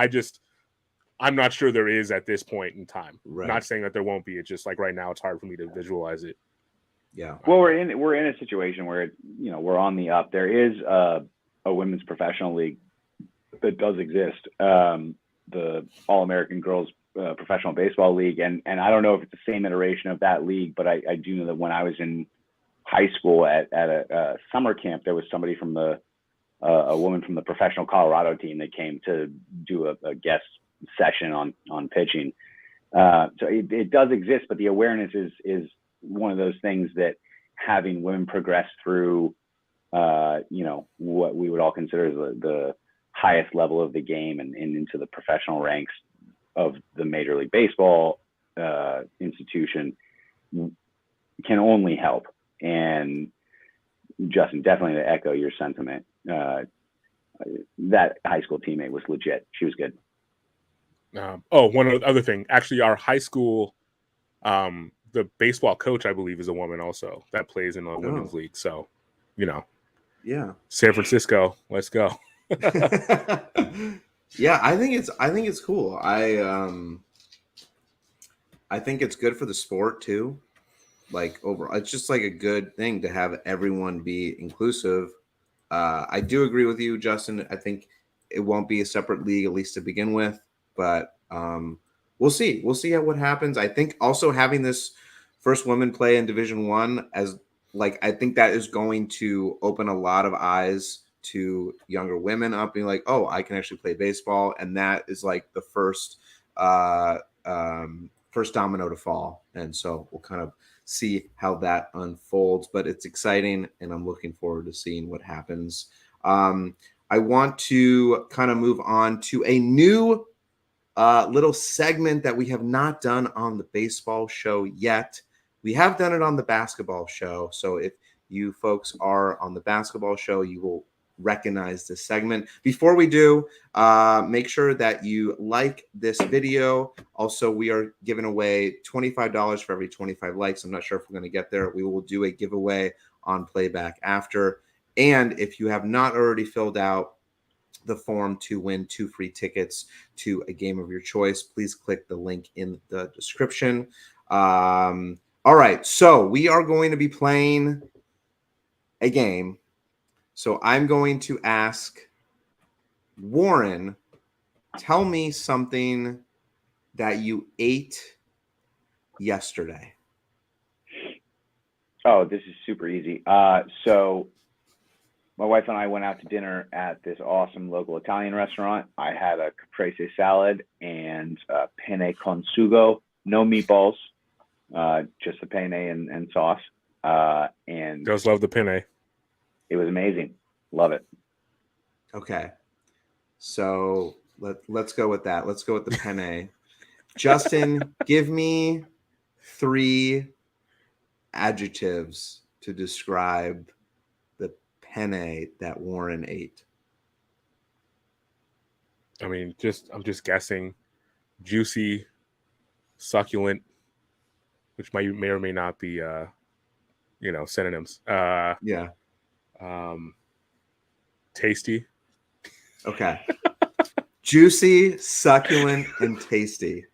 Speaker 3: I'm not sure there is at this point in time. Right. Not saying that there won't be. It's just like right now it's hard for me to visualize it.
Speaker 1: Yeah.
Speaker 4: Well, we're in a situation where we're on the up. There is a women's professional league that does exist, the All-American Girls Professional Baseball League, and I don't know if it's the same iteration of that league, but I do know that when I was in high school at a summer camp, there was somebody from a woman from the professional Colorado team that came to do a guest session on pitching. So it does exist, but the awareness is one of those things that having women progress through, what we would all consider the highest level of the game and into the professional ranks of the Major League Baseball institution can only help. And Justin, definitely to echo your sentiment, that high school teammate was legit. She was good.
Speaker 3: One other thing. Actually, our high school, the baseball coach, I believe, is a woman also that plays in a women's league. So,
Speaker 1: yeah,
Speaker 3: San Francisco, let's go.
Speaker 1: Yeah, I think it's cool. I think it's good for the sport too. Like overall, it's just like a good thing to have everyone be inclusive. I do agree with you, Justin. I think it won't be a separate league, at least to begin with, but we'll see. We'll see what happens. I think also having this first woman play in Division I I think that is going to open a lot of eyes to younger women up being like, oh, I can actually play baseball. And that is like the first domino to fall. And so we'll kind of see how that unfolds, but it's exciting and I'm looking forward to seeing what happens. I want to kind of move on to a new little segment that we have not done on the baseball show yet. We have done it on the basketball show. So if you folks are on the basketball show, you will recognize this segment. Before we do, make sure that you like this video. Also, we are giving away $25 for every 25 likes. I'm not sure if we're going to get there. We will do a giveaway on PlayBack after. And if you have not already filled out the form to win 2 free tickets to a game of your choice, please click the link in the description. All right, so we are going to be playing a game. So I'm going to ask Warren, tell me something that you ate yesterday.
Speaker 4: Oh, this is super easy. So my wife and I went out to dinner at this awesome local Italian restaurant. I had a caprese salad and penne con sugo, no meatballs, just the penne and sauce. And
Speaker 3: just love the penne.
Speaker 4: It was amazing. Love it.
Speaker 1: Okay. So let's go with that. Let's go with the penne. Justin, give me 3 adjectives to describe the penne that Warren ate?
Speaker 3: I mean, I'm just guessing. Juicy, succulent, which may or may not be, synonyms.
Speaker 1: Yeah.
Speaker 3: Tasty.
Speaker 1: Okay. Juicy, succulent, and tasty.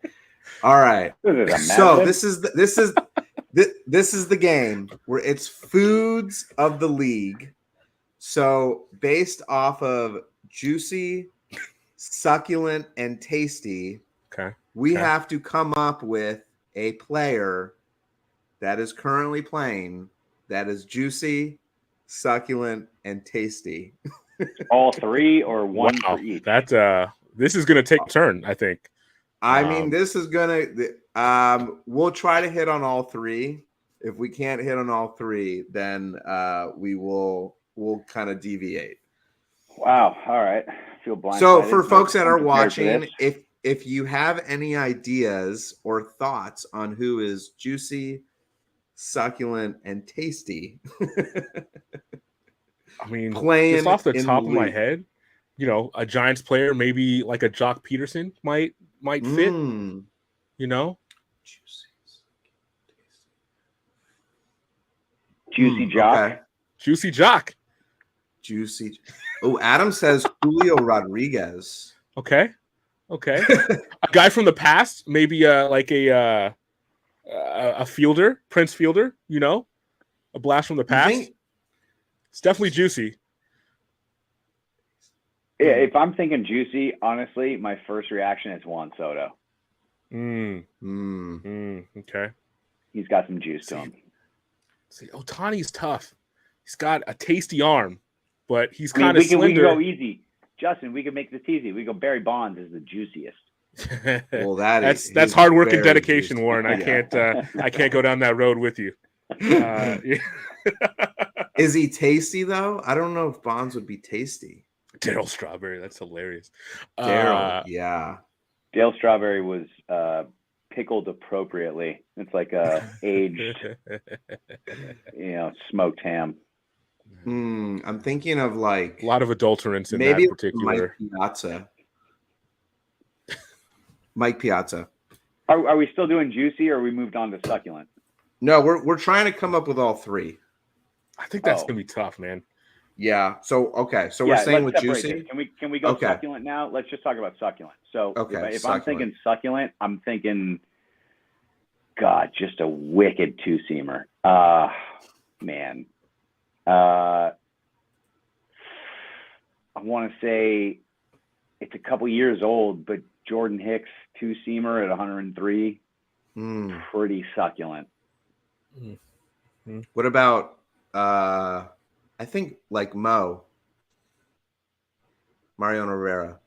Speaker 1: All right. So this is the game where it's foods of the league. So based off of juicy, succulent, and tasty, we have to come up with a player that is currently playing that is juicy, succulent, and tasty.
Speaker 4: All three or one for each?
Speaker 3: This is gonna take a turn, I think.
Speaker 1: I mean, this is gonna. We'll try to hit on all three. If we can't hit on all three, then we'll kind of deviate.
Speaker 4: Wow. All right. I feel blindsided.
Speaker 1: So for folks that are watching, if you have any ideas or thoughts on who is juicy, succulent, and tasty,
Speaker 3: I mean,
Speaker 1: playing
Speaker 3: just off the top of my
Speaker 1: league.
Speaker 3: head, a Giants player, maybe like a Jock Peterson might fit.
Speaker 4: Juicy Jock. Okay.
Speaker 3: Juicy Jock.
Speaker 1: Juicy. Oh, Adam says Julio Rodriguez.
Speaker 3: Okay. A guy from the past, maybe like a fielder, Prince Fielder, a blast from the past. It's definitely juicy.
Speaker 4: Yeah, if I'm thinking juicy, honestly, my first reaction is Juan Soto.
Speaker 3: Okay.
Speaker 4: He's got some juice to him.
Speaker 3: See, Ohtani's tough. He's got a tasty arm, but he's kind of slender.
Speaker 4: We can go easy. Justin, we can make this easy. We go Barry Bonds is the juiciest.
Speaker 1: Well,
Speaker 3: that's hard work and dedication, juicy. Warren. I can't go down that road with you.
Speaker 1: Is he tasty though? I don't know if Bonds would be tasty.
Speaker 3: Darryl Strawberry, that's hilarious.
Speaker 1: Darryl, yeah.
Speaker 4: Darryl Strawberry was pickled appropriately. It's like a aged, smoked ham.
Speaker 1: I'm thinking of like
Speaker 3: a lot of adulterants in
Speaker 1: maybe
Speaker 3: that particular.
Speaker 1: Mike Piazza.
Speaker 4: Are we still doing juicy, or we moved on to succulent?
Speaker 1: No, we're trying to come up with all three.
Speaker 3: I think that's gonna be tough, man.
Speaker 1: Yeah. So we're saying with juicy.
Speaker 4: Can we go succulent now? Let's just talk about succulent. So if I'm thinking succulent, I'm thinking, God, just a wicked two-seamer. Man. I want to say it's a couple years old, but Jordan Hicks two-seamer at 103, pretty succulent.
Speaker 1: What about I think like Mariano Rivera.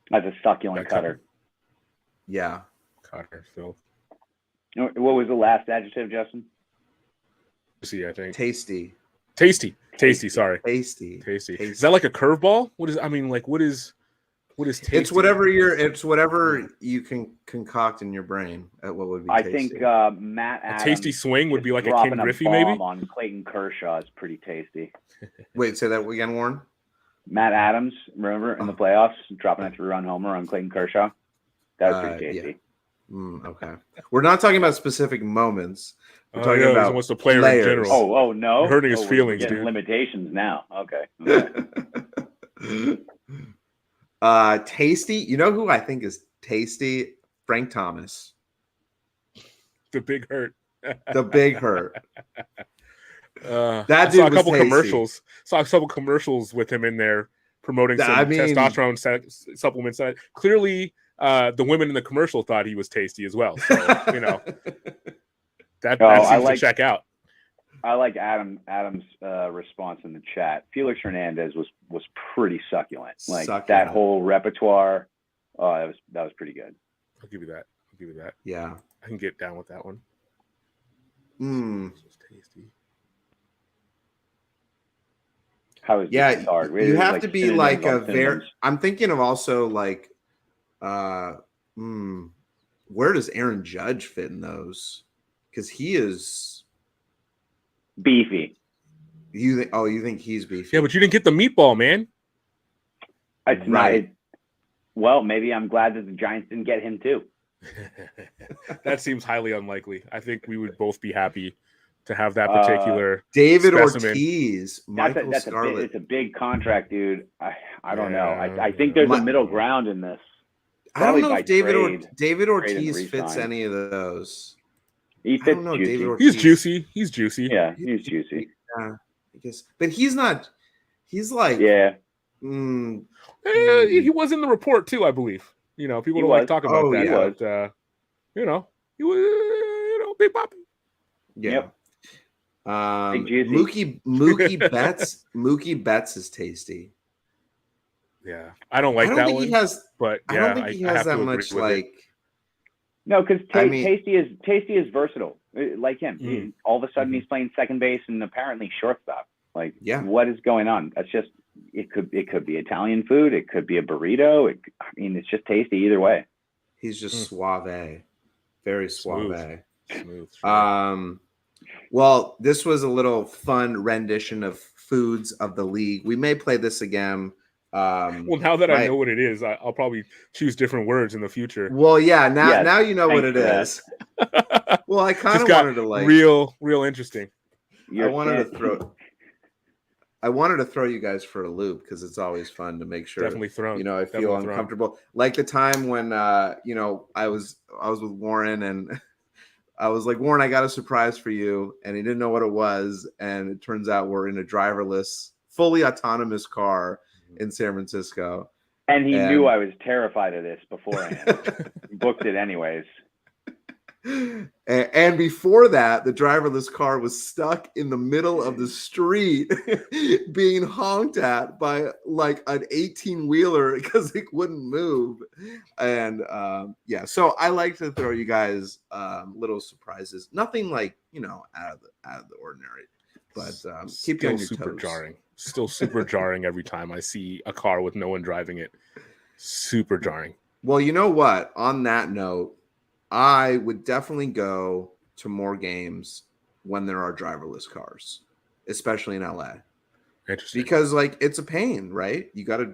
Speaker 4: That's a succulent cutter.
Speaker 1: Yeah.
Speaker 3: Cutter, Phil.
Speaker 4: What was the last adjective, Justin?
Speaker 3: See, I think.
Speaker 1: Tasty.
Speaker 3: Sorry.
Speaker 1: Tasty.
Speaker 3: Is that like a curveball? What is tasty?
Speaker 1: It's whatever you can concoct in your brain at what would be tasty.
Speaker 4: I think Matt Adams.
Speaker 3: A tasty swing would be like a Ken Griffey, maybe?
Speaker 4: On Clayton Kershaw is pretty tasty.
Speaker 1: Wait, say that again, Warren?
Speaker 4: Matt Adams, remember, in the playoffs, dropping a 3-run homer on Clayton Kershaw? That was pretty tasty.
Speaker 1: Yeah. Okay. We're not talking about specific moments. We're talking about
Speaker 3: what's the player
Speaker 1: players.
Speaker 3: in general.
Speaker 4: Oh, no.
Speaker 3: You're hurting his feelings,
Speaker 4: dude. Limitations now. Okay.
Speaker 1: Tasty. You know who I think is tasty? Frank Thomas.
Speaker 3: The Big Hurt.
Speaker 1: The Big Hurt.
Speaker 3: That dude saw a couple commercials. Saw a couple commercials with him in there promoting some testosterone supplements. Clearly, the women in the commercial thought he was tasty as well. So that seems to check out.
Speaker 4: I like Adam's response in the chat. Felix Hernandez was pretty succulent. That whole repertoire. Oh, that was pretty good.
Speaker 3: I'll give you that.
Speaker 1: Yeah,
Speaker 3: I can get down with that one.
Speaker 1: Tasty.
Speaker 4: How is hard? Really,
Speaker 1: you have to be like a very. I'm thinking of also like, where does Aaron Judge fit in those? Because he is
Speaker 4: Beefy.
Speaker 1: You think? Oh, you think he's beefy?
Speaker 3: Yeah, but you didn't get the meatball, man.
Speaker 4: It's
Speaker 1: Right.
Speaker 4: well, maybe I'm glad that the Giants didn't get him too.
Speaker 3: That seems highly unlikely. I think we would both be happy to have that particular
Speaker 1: David
Speaker 3: specimen.
Speaker 1: Ortiz, Michael Scarlett.
Speaker 4: It's a big contract, dude. I don't know.
Speaker 3: Yeah.
Speaker 4: I think there's a middle ground in this.
Speaker 1: I don't know
Speaker 4: Probably
Speaker 1: if David
Speaker 4: by
Speaker 1: David
Speaker 4: trade and
Speaker 1: Ortiz fits
Speaker 4: re-sign.
Speaker 1: any of those.
Speaker 4: He
Speaker 1: I
Speaker 4: fits
Speaker 1: don't know,
Speaker 4: juicy.
Speaker 1: David Ortiz.
Speaker 3: He's juicy. He's juicy.
Speaker 4: Yeah, he's juicy.
Speaker 1: Yeah, I guess, but he's not. He's like,
Speaker 4: Yeah.
Speaker 3: He was in the report too, I believe. You know, people
Speaker 4: He
Speaker 3: don't
Speaker 4: was.
Speaker 3: like talking about
Speaker 1: Oh,
Speaker 3: that,
Speaker 1: yeah.
Speaker 3: but you know, he was, big poppy.
Speaker 1: yeah.
Speaker 4: Yep. Big juicy.
Speaker 1: Mookie Betts. Mookie Betts is tasty.
Speaker 3: Yeah, I don't like
Speaker 1: I don't
Speaker 3: that
Speaker 1: think
Speaker 3: one.
Speaker 1: he has.
Speaker 3: But
Speaker 1: I
Speaker 3: yeah,
Speaker 1: don't think he
Speaker 3: I
Speaker 1: has
Speaker 3: have
Speaker 1: that
Speaker 3: to agree
Speaker 1: much
Speaker 3: with it.
Speaker 1: like.
Speaker 4: No, because
Speaker 1: I mean-
Speaker 4: Tasty is versatile. Like him, all of a sudden
Speaker 3: Mhm.
Speaker 4: he's playing second base and apparently shortstop. Like,
Speaker 1: Yeah.
Speaker 4: what is going on? That's just it could be Italian food. It could be a burrito. It's just tasty either way.
Speaker 1: He's just suave, very suave.
Speaker 3: Smooth.
Speaker 1: Well, this was a little fun rendition of foods of the league. We may play this again.
Speaker 3: Well, now that I know what it is, I'll probably choose different words in the future.
Speaker 1: Well, yeah.
Speaker 4: Yes,
Speaker 1: Now you know what it
Speaker 4: thanks for
Speaker 1: is. Well, I kind
Speaker 3: Just
Speaker 1: of
Speaker 3: got
Speaker 1: wanted to like
Speaker 3: real interesting.
Speaker 1: I wanted to throw you guys for a loop because it's always fun to make sure.
Speaker 3: Definitely thrown.
Speaker 1: You know, I
Speaker 3: Definitely
Speaker 1: feel
Speaker 3: thrown.
Speaker 1: uncomfortable. Like the time when you know, I was with Warren and I was like, Warren, I got a surprise for you, and he didn't know what it was, and it turns out we're in a driverless, fully autonomous car in San Francisco.
Speaker 4: And he knew I was terrified of this beforehand. Booked it anyways.
Speaker 1: And before that, the driverless car was stuck in the middle of the street being honked at by like an 18-wheeler because it wouldn't move. And yeah, so I like to throw you guys little surprises. Nothing like, you know, out of the ordinary. But keep you on your
Speaker 3: super
Speaker 1: toes.
Speaker 3: jarring. Still super jarring every time I see a car with no one driving it. Super jarring.
Speaker 1: Well, you know what? On that note, I would definitely go to more games when there are driverless cars, especially in LA.
Speaker 3: Interesting.
Speaker 1: Because like it's a pain, right? You got to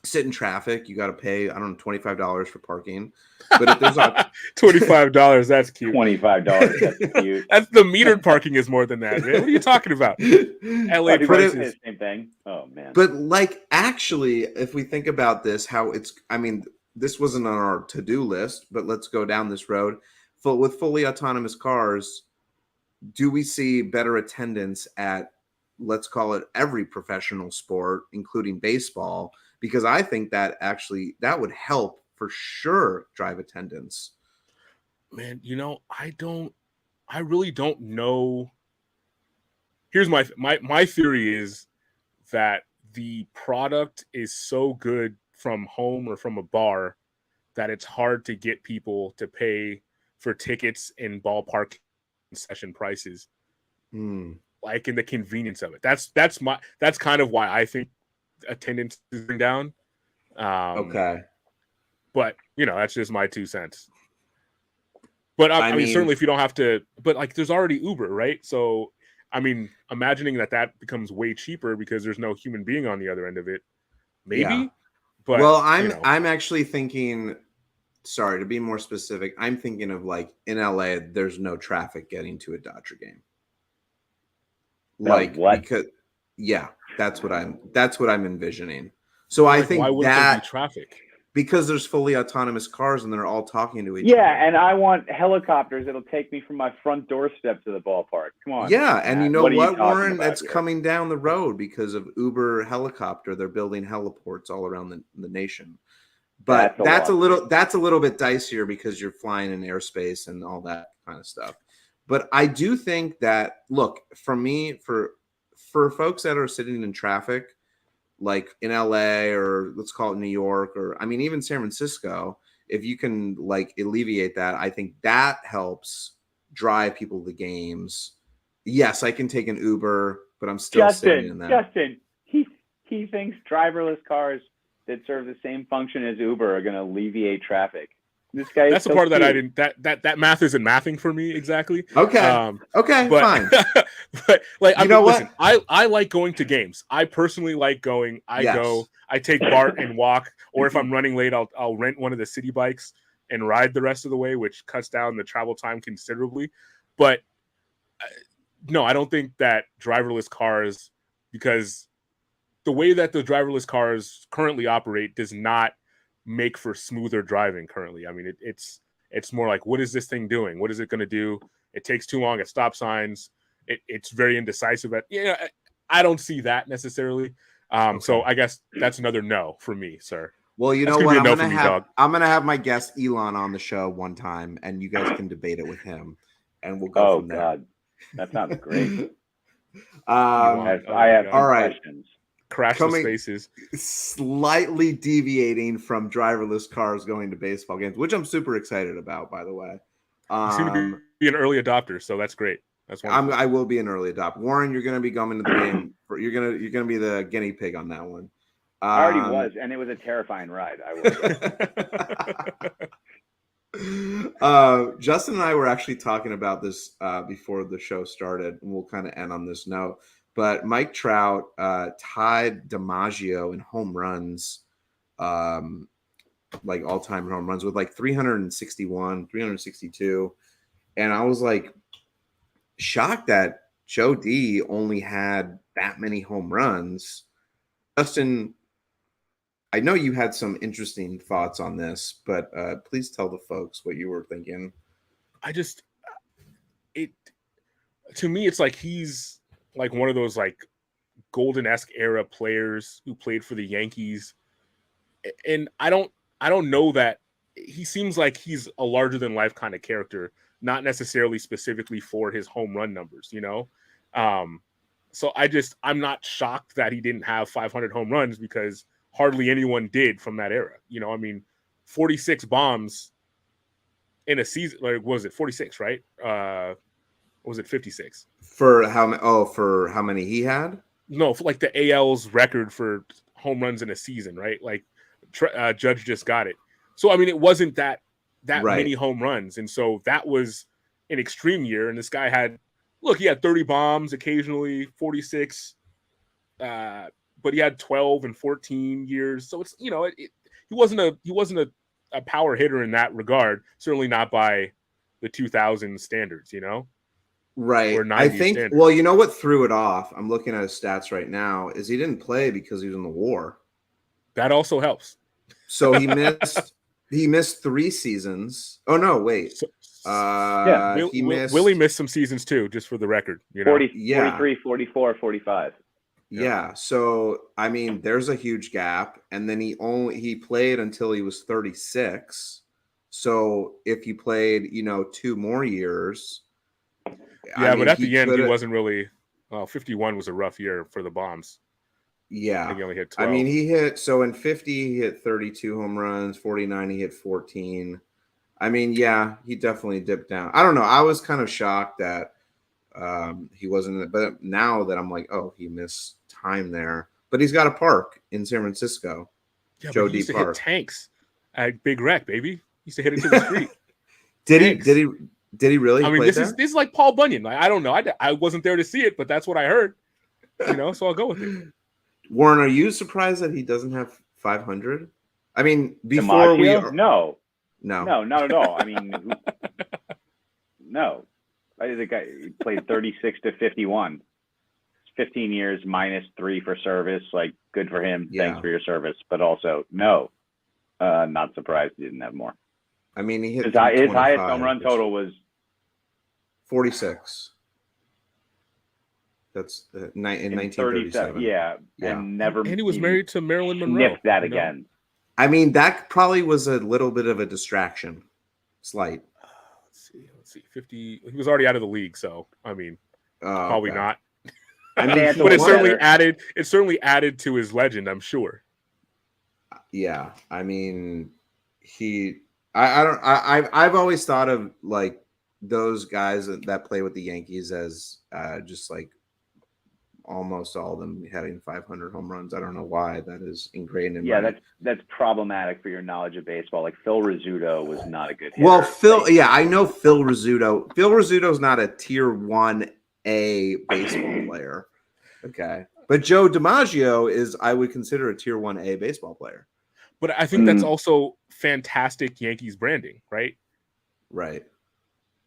Speaker 1: sit in traffic. You got to pay, I don't know, $25 for parking. But if there's a
Speaker 3: $25, that's cute.
Speaker 4: $25, that's cute.
Speaker 3: That's the metered parking is more than that, man. What are you talking about? LA prices.
Speaker 4: Same thing. Oh man.
Speaker 1: But like actually, if we think about this, how it's, I mean, this wasn't on our to-do list, but let's go down this road. With fully autonomous cars, do we see better attendance at, let's call it, every professional sport, including baseball? Because I think that actually that would help for sure drive attendance.
Speaker 3: Man, you know, I really don't know. Here's my theory is that the product is so good from home or from a bar that it's hard to get people to pay for tickets in ballpark concession prices. Like in the convenience of it. That's kind of why I think attendance is going down.
Speaker 1: Okay.
Speaker 3: But you know, that's just my 2 cents. But I mean, certainly if you don't have to, but like there's already Uber, right? So I mean, imagining that becomes way cheaper because there's no human being on the other end of it, maybe.
Speaker 1: Yeah.
Speaker 3: But
Speaker 1: well,
Speaker 3: you know.
Speaker 1: I'm actually thinking, sorry, to be more specific, I'm thinking of like in LA, there's no traffic getting to a Dodger game. Like
Speaker 4: what?
Speaker 1: Because yeah, that's what I'm envisioning. So I think
Speaker 3: why wouldn't there be traffic?
Speaker 1: Because there's fully autonomous cars and they're all talking to each other.
Speaker 4: Yeah, and I want helicopters that'll take me from my front doorstep to the ballpark. Come on.
Speaker 1: Yeah, and you know what, Warren? That's
Speaker 4: here?
Speaker 1: coming down the road because of Uber helicopter. They're building heliports all around the nation. But that's a little bit dicier because you're flying in airspace and all that kind of stuff. But I do think that, look, for me, for folks that are sitting in traffic, like in LA or let's call it New York, or I mean, even San Francisco, if you can like alleviate that, I think that helps drive people to the games. Yes, I can take an Uber, but I'm still sitting in that.
Speaker 4: Justin, he thinks driverless cars that serve the same function as Uber are going to alleviate traffic. This guy.
Speaker 3: That's the part that I didn't. That math isn't mathing for me exactly.
Speaker 1: Okay. Okay.
Speaker 3: But,
Speaker 1: Fine.
Speaker 3: But like,
Speaker 1: You know what?
Speaker 3: listen, I like going to games. I personally like going. I go. I take Bart and walk, or if I'm running late, I'll rent one of the city bikes and ride the rest of the way, which cuts down the travel time considerably. But no, I don't think that driverless cars, because the way that the driverless cars currently operate does not make for smoother driving currently. I mean, it's more like, what is this thing doing? What is it going to do? It takes too long at stop signs. It's very indecisive. I don't see that necessarily. So I guess that's another no for me, sir.
Speaker 1: Well, you
Speaker 3: That's
Speaker 1: know what?
Speaker 3: I'm
Speaker 1: gonna have my guest Elon on the show one time, and you guys can debate it with him, and we'll go from there.
Speaker 4: Oh God, that sounds great.
Speaker 1: I
Speaker 4: have
Speaker 1: all right.
Speaker 4: questions.
Speaker 3: Crash the spaces.
Speaker 1: Slightly deviating from driverless cars going to baseball games, which I'm super excited about, by the way.
Speaker 3: You seem to be an early adopter, so that's great. That's wonderful.
Speaker 1: I will be an early adopter. Warren, you're going to be coming to the game. You're gonna be the guinea pig on that one.
Speaker 4: I already was, and it was a terrifying ride.
Speaker 1: Justin and I were actually talking about this before the show started, and we'll kind of end on this note. But Mike Trout tied DiMaggio in home runs, like all-time home runs, with like 361, 362. And I was like shocked that Joe D only had that many home runs. Justin, I know you had some interesting thoughts on this, but please tell the folks what you were thinking.
Speaker 3: To me, it's like he's like one of those like golden-esque era players who played for the Yankees. And I don't know that he seems like he's a larger than life kind of character, not necessarily specifically for his home run numbers, you know? So I'm not shocked that he didn't have 500 home runs, because hardly anyone did from that era. You know, I mean, 46 bombs in a season, like, what was it 46, right? Or was it 56?
Speaker 1: For how many he had?
Speaker 3: No, for like the AL's record for home runs in a season, right? Like Judge just got it. So I mean, it wasn't that right. Many home runs, and so that was an extreme year. And this guy he had 30 bombs occasionally, 46, but he had 12 and 14 years. So it's, you know, he wasn't a power hitter in that regard. Certainly not by the 2000 standards, you know.
Speaker 1: Right. I think, standards. Well, you know what threw it off? I'm looking at his stats right now, is he didn't play because he was in the war.
Speaker 3: That also helps.
Speaker 1: So he missed 3 seasons. Oh no, wait.
Speaker 3: Willie missed some seasons too, just for the record. You know?
Speaker 4: 43, 44, 45.
Speaker 1: Yeah. So I mean, there's a huge gap, and then he played until he was 36. So if he played, 2 more years.
Speaker 3: Yeah, but at the end, he wasn't really. Well, 51 was a rough year for the bombs.
Speaker 1: Yeah.
Speaker 3: I think he only hit 12.
Speaker 1: I mean, in 50, he hit 32 home runs, 49, he hit 14. I mean, yeah, he definitely dipped down. I don't know. I was kind of shocked that he wasn't, but now that I'm like, oh, he missed time there. But he's got a park in San Francisco.
Speaker 3: Yeah, Joe D. Park. Hit tanks at Big Rec, baby. He used to hit it to the street.
Speaker 1: Did he really?
Speaker 3: I mean, this is like Paul Bunyan. Like, I don't know. I wasn't there to see it, but that's what I heard. So I'll go with it.
Speaker 1: Warren, are you surprised that he doesn't have 500? I mean, before
Speaker 4: No, not at all. I mean, no. I think he played 36 to 51. 15 years minus 3 for service. Like, good for him. Yeah. Thanks for your service. But also, no. Not surprised he didn't have more.
Speaker 1: I mean, he hit
Speaker 4: his highest home run total was
Speaker 1: 46. That's in 1937.
Speaker 4: Yeah, and
Speaker 3: he was married to Marilyn Monroe.
Speaker 4: Sniffed that again.
Speaker 1: I mean, that probably was a little bit of a distraction. Slight.
Speaker 3: Let's see. 50. He was already out of the league, so I mean, probably not.
Speaker 1: I mean,
Speaker 3: but it certainly added. It certainly added to his legend, I'm sure.
Speaker 1: Yeah, I mean, I've always thought of like those guys that play with the Yankees as just like almost all of them having 500 home runs. I don't know why that is ingrained in
Speaker 4: that's problematic for your knowledge of baseball. Like Phil Rizzuto was not a good hitter.
Speaker 1: Well, I know Phil Rizzuto. Phil Rizzuto's not a tier 1A baseball player. Okay. But Joe DiMaggio is, I would consider, a tier 1A baseball player.
Speaker 3: But I think that's also fantastic Yankees branding, right?
Speaker 1: Right.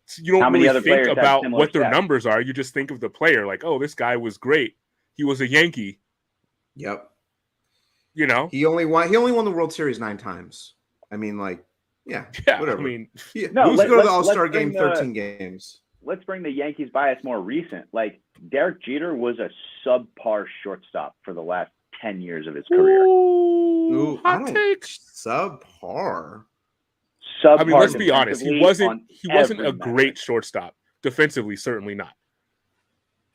Speaker 3: So you don't really think about what their numbers are. You just think of the player like, oh, this guy was great. He was a Yankee.
Speaker 1: Yep.
Speaker 3: You know?
Speaker 1: He only won the World Series 9 times. I mean, like, whatever.
Speaker 3: I mean,
Speaker 1: let's go to the All-Star game, 13 games.
Speaker 4: Let's bring the Yankees bias more recent. Like, Derek Jeter was a subpar shortstop for the last 10 years of his career.
Speaker 3: Ooh, hot take.
Speaker 1: Subpar.
Speaker 3: I mean, let's be honest. He wasn't a great shortstop. Defensively, certainly not.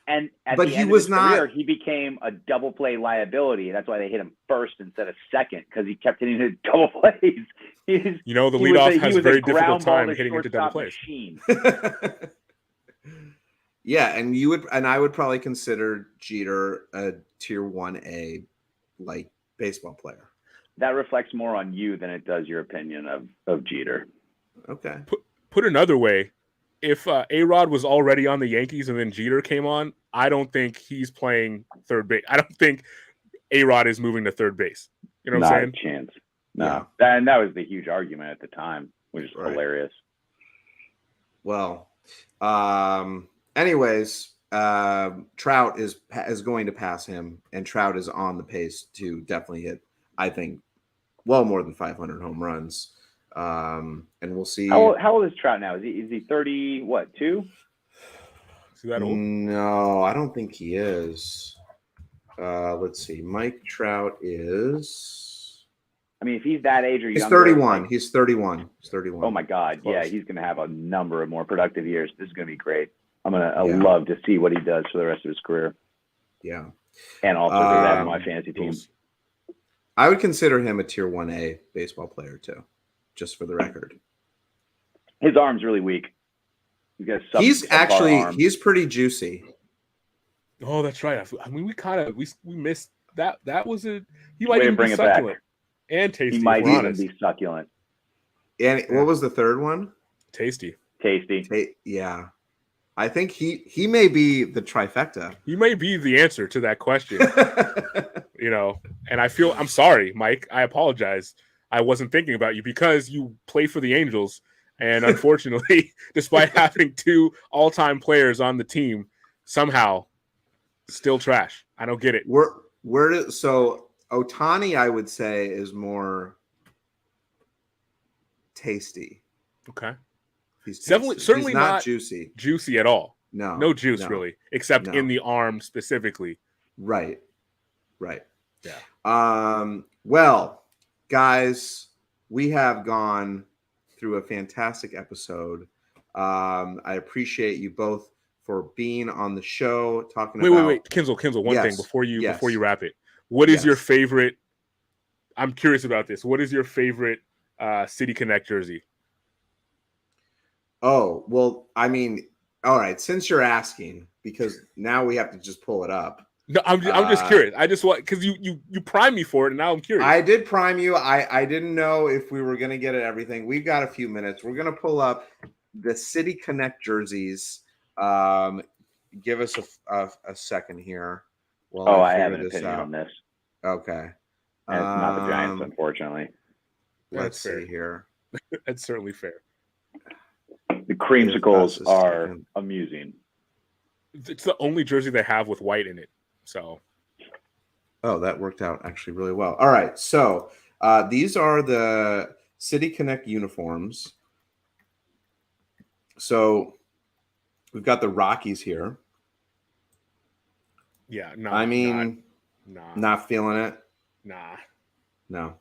Speaker 4: And at the end of his career, he became a double play liability. That's why they hit him first instead of second, because he kept hitting his double plays.
Speaker 3: The leadoff has a very difficult time hitting into double plays.
Speaker 1: Yeah, and I would probably consider Jeter a tier 1A like baseball player.
Speaker 4: That reflects more on you than it does your opinion of Jeter.
Speaker 1: Okay.
Speaker 3: Put another way, if A-Rod was already on the Yankees and then Jeter came on, I don't think he's playing third base. I don't think A-Rod is moving to third base. You know what I'm saying?
Speaker 4: Not a chance. No. Yeah. And that was the huge argument at the time, which is hilarious.
Speaker 1: Well, anyways, Trout is going to pass him, and Trout is on the pace to definitely hit, I think, well more than 500 home runs. And we'll see.
Speaker 4: How old is Trout now? Is he 30? What, 2?
Speaker 3: Is he that old?
Speaker 1: No, I don't think he is. Let's see. Mike Trout is.
Speaker 4: I mean, if he's that age or younger,
Speaker 1: he's 31. He's 31. He's 31.
Speaker 4: Oh my God! Close. Yeah, he's going to have a number of more productive years. This is going to be great. I love to see what he does for the rest of his career.
Speaker 1: Yeah,
Speaker 4: and also to have my fantasy team.
Speaker 1: I would consider him a tier 1A baseball player too, just for the record.
Speaker 4: His arm's really weak.
Speaker 1: He's pretty juicy.
Speaker 3: Oh, that's right. I mean, we missed that. That was he might even be succulent and tasty.
Speaker 4: He might even be succulent.
Speaker 1: And what was the third one?
Speaker 3: Tasty.
Speaker 1: Yeah. I think he may be the trifecta.
Speaker 3: He may be the answer to that question. And I'm sorry, Mike. I apologize. I wasn't thinking about you because you play for the Angels. And unfortunately, despite having 2 all-time players on the team, somehow still trash. I don't get it.
Speaker 1: So Ohtani, I would say, is more tasty.
Speaker 3: Okay.
Speaker 1: He's
Speaker 3: certainly not
Speaker 1: juicy
Speaker 3: at all.
Speaker 1: No
Speaker 3: juice really, except in the arm specifically.
Speaker 1: Right.
Speaker 3: Yeah.
Speaker 1: Well, guys, we have gone through a fantastic episode. I appreciate you both for being on the show.
Speaker 3: Wait, Kinzel. One thing before you wrap it. What is your favorite? I'm curious about this. What is your favorite City Connect jersey?
Speaker 1: Oh, well, I mean, all right, since you're asking, because now we have to just pull it up.
Speaker 3: No, I'm just curious. I just want, because you primed me for it, and now I'm curious.
Speaker 1: I did prime you. I didn't know if we were going to get at everything. We've got a few minutes. We're going to pull up the City Connect jerseys. Give us a second here.
Speaker 4: I have an opinion on this.
Speaker 1: Okay.
Speaker 4: And it's not the Giants, unfortunately.
Speaker 1: Let's see here.
Speaker 3: That's certainly fair.
Speaker 4: The creamsicles are amusing.
Speaker 3: It's the only jersey they have with white in it. So.
Speaker 1: Oh, that worked out actually really well. All right. So these are the City Connect uniforms. So we've got the Rockies here.
Speaker 3: Yeah.
Speaker 1: Not feeling it.
Speaker 3: Nah.
Speaker 1: No.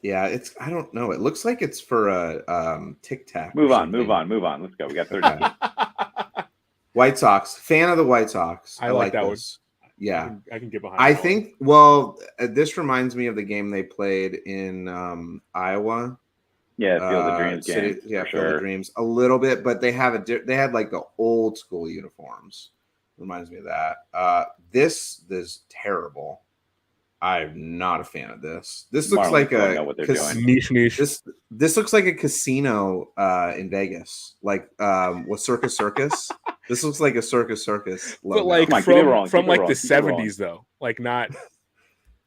Speaker 1: Yeah, I don't know. It looks like it's for a Tic Tac.
Speaker 4: Move on. Let's go. We got 30
Speaker 1: White Sox. Fan of the White Sox.
Speaker 3: I like that
Speaker 1: this. Yeah.
Speaker 3: I can get behind
Speaker 1: I think, this reminds me of the game they played in Iowa.
Speaker 4: Yeah, Field of Dreams game.
Speaker 1: Field of Dreams. A little bit, but they had like the old school uniforms. Reminds me of that. This is terrible. I'm not a fan of this. This looks
Speaker 4: Marlins
Speaker 1: like
Speaker 4: don't know what they're doing.
Speaker 3: Niche.
Speaker 1: This looks like a casino in Vegas, like with Circus Circus. This looks like a Circus Circus logo.
Speaker 3: But like
Speaker 4: Come on, keep it
Speaker 3: from
Speaker 4: rolling, keep it
Speaker 3: like
Speaker 4: rolling,
Speaker 3: the
Speaker 4: keep it rolling.
Speaker 3: 70s though, like not.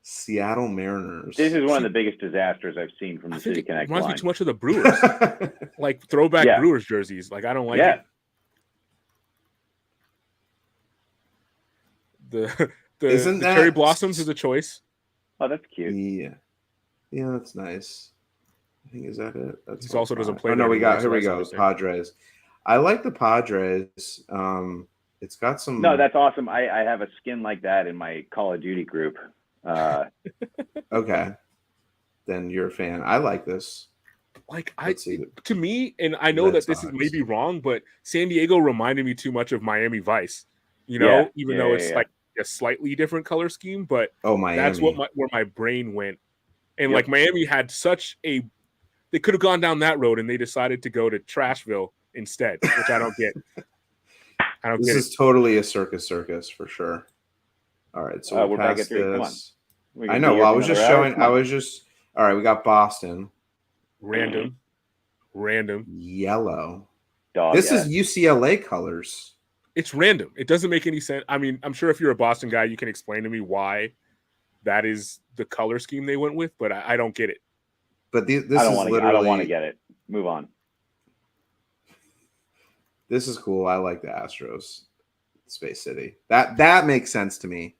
Speaker 1: Seattle Mariners.
Speaker 4: This is one of the biggest disasters I've seen from the
Speaker 3: I think
Speaker 4: City
Speaker 3: it
Speaker 4: Connect
Speaker 3: reminds
Speaker 4: line.
Speaker 3: me too much of the Brewers, like throwback
Speaker 4: Yeah.
Speaker 3: Brewers jerseys. Like I don't like
Speaker 4: Yeah.
Speaker 3: it. The
Speaker 1: Isn't
Speaker 3: the
Speaker 1: that-
Speaker 3: cherry blossoms is a choice.
Speaker 4: Oh, that's cute.
Speaker 1: Yeah, that's nice. I think is that it. That's
Speaker 3: He also doesn't
Speaker 1: fine.
Speaker 3: play
Speaker 1: Oh no,
Speaker 3: there
Speaker 1: we
Speaker 3: anymore,
Speaker 1: got
Speaker 3: so
Speaker 1: here. We
Speaker 3: that's
Speaker 1: go.
Speaker 3: interesting.
Speaker 1: Padres. I like the Padres. It's got some.
Speaker 4: No, that's awesome. I have a skin like that in my Call of Duty group.
Speaker 1: okay. Then you're a fan. I like this.
Speaker 3: Like
Speaker 1: Let's see.
Speaker 3: to me, and I know
Speaker 1: Red
Speaker 3: that this is
Speaker 1: Sox.
Speaker 3: maybe wrong, but San Diego reminded me too much of Miami Vice. You know,
Speaker 4: Yeah,
Speaker 3: even
Speaker 4: yeah,
Speaker 3: though
Speaker 4: yeah,
Speaker 3: it's
Speaker 4: yeah.
Speaker 3: like a slightly different color scheme, but
Speaker 1: Oh, Miami.
Speaker 3: that's where my brain went. And
Speaker 4: Yep.
Speaker 3: like Miami had such a, they could have gone down that road, and they decided to go to Trashville instead, which I don't get. I don't
Speaker 1: This
Speaker 3: get
Speaker 1: is totally a Circus Circus for sure. All right, so
Speaker 4: we're back at 3. Come on.
Speaker 1: this.
Speaker 4: We
Speaker 1: I
Speaker 4: can
Speaker 1: know.
Speaker 4: be
Speaker 1: Well, I
Speaker 4: here
Speaker 1: was
Speaker 4: for
Speaker 1: just
Speaker 4: another hour.
Speaker 1: showing.
Speaker 4: Come on.
Speaker 1: I was just. All right, we got Boston.
Speaker 3: random.
Speaker 1: Yellow.
Speaker 4: Dog
Speaker 1: This
Speaker 4: ass.
Speaker 1: is UCLA colors.
Speaker 3: It's random. It doesn't make any sense. I mean, I'm sure if you're a Boston guy, you can explain to me why that is the color scheme they went with, but I don't get it.
Speaker 1: But this
Speaker 4: I don't
Speaker 1: is
Speaker 4: want to.
Speaker 1: literally.
Speaker 4: I don't want to get it. Move on.
Speaker 1: This is cool. I like the Astros, Space City. That makes sense to me,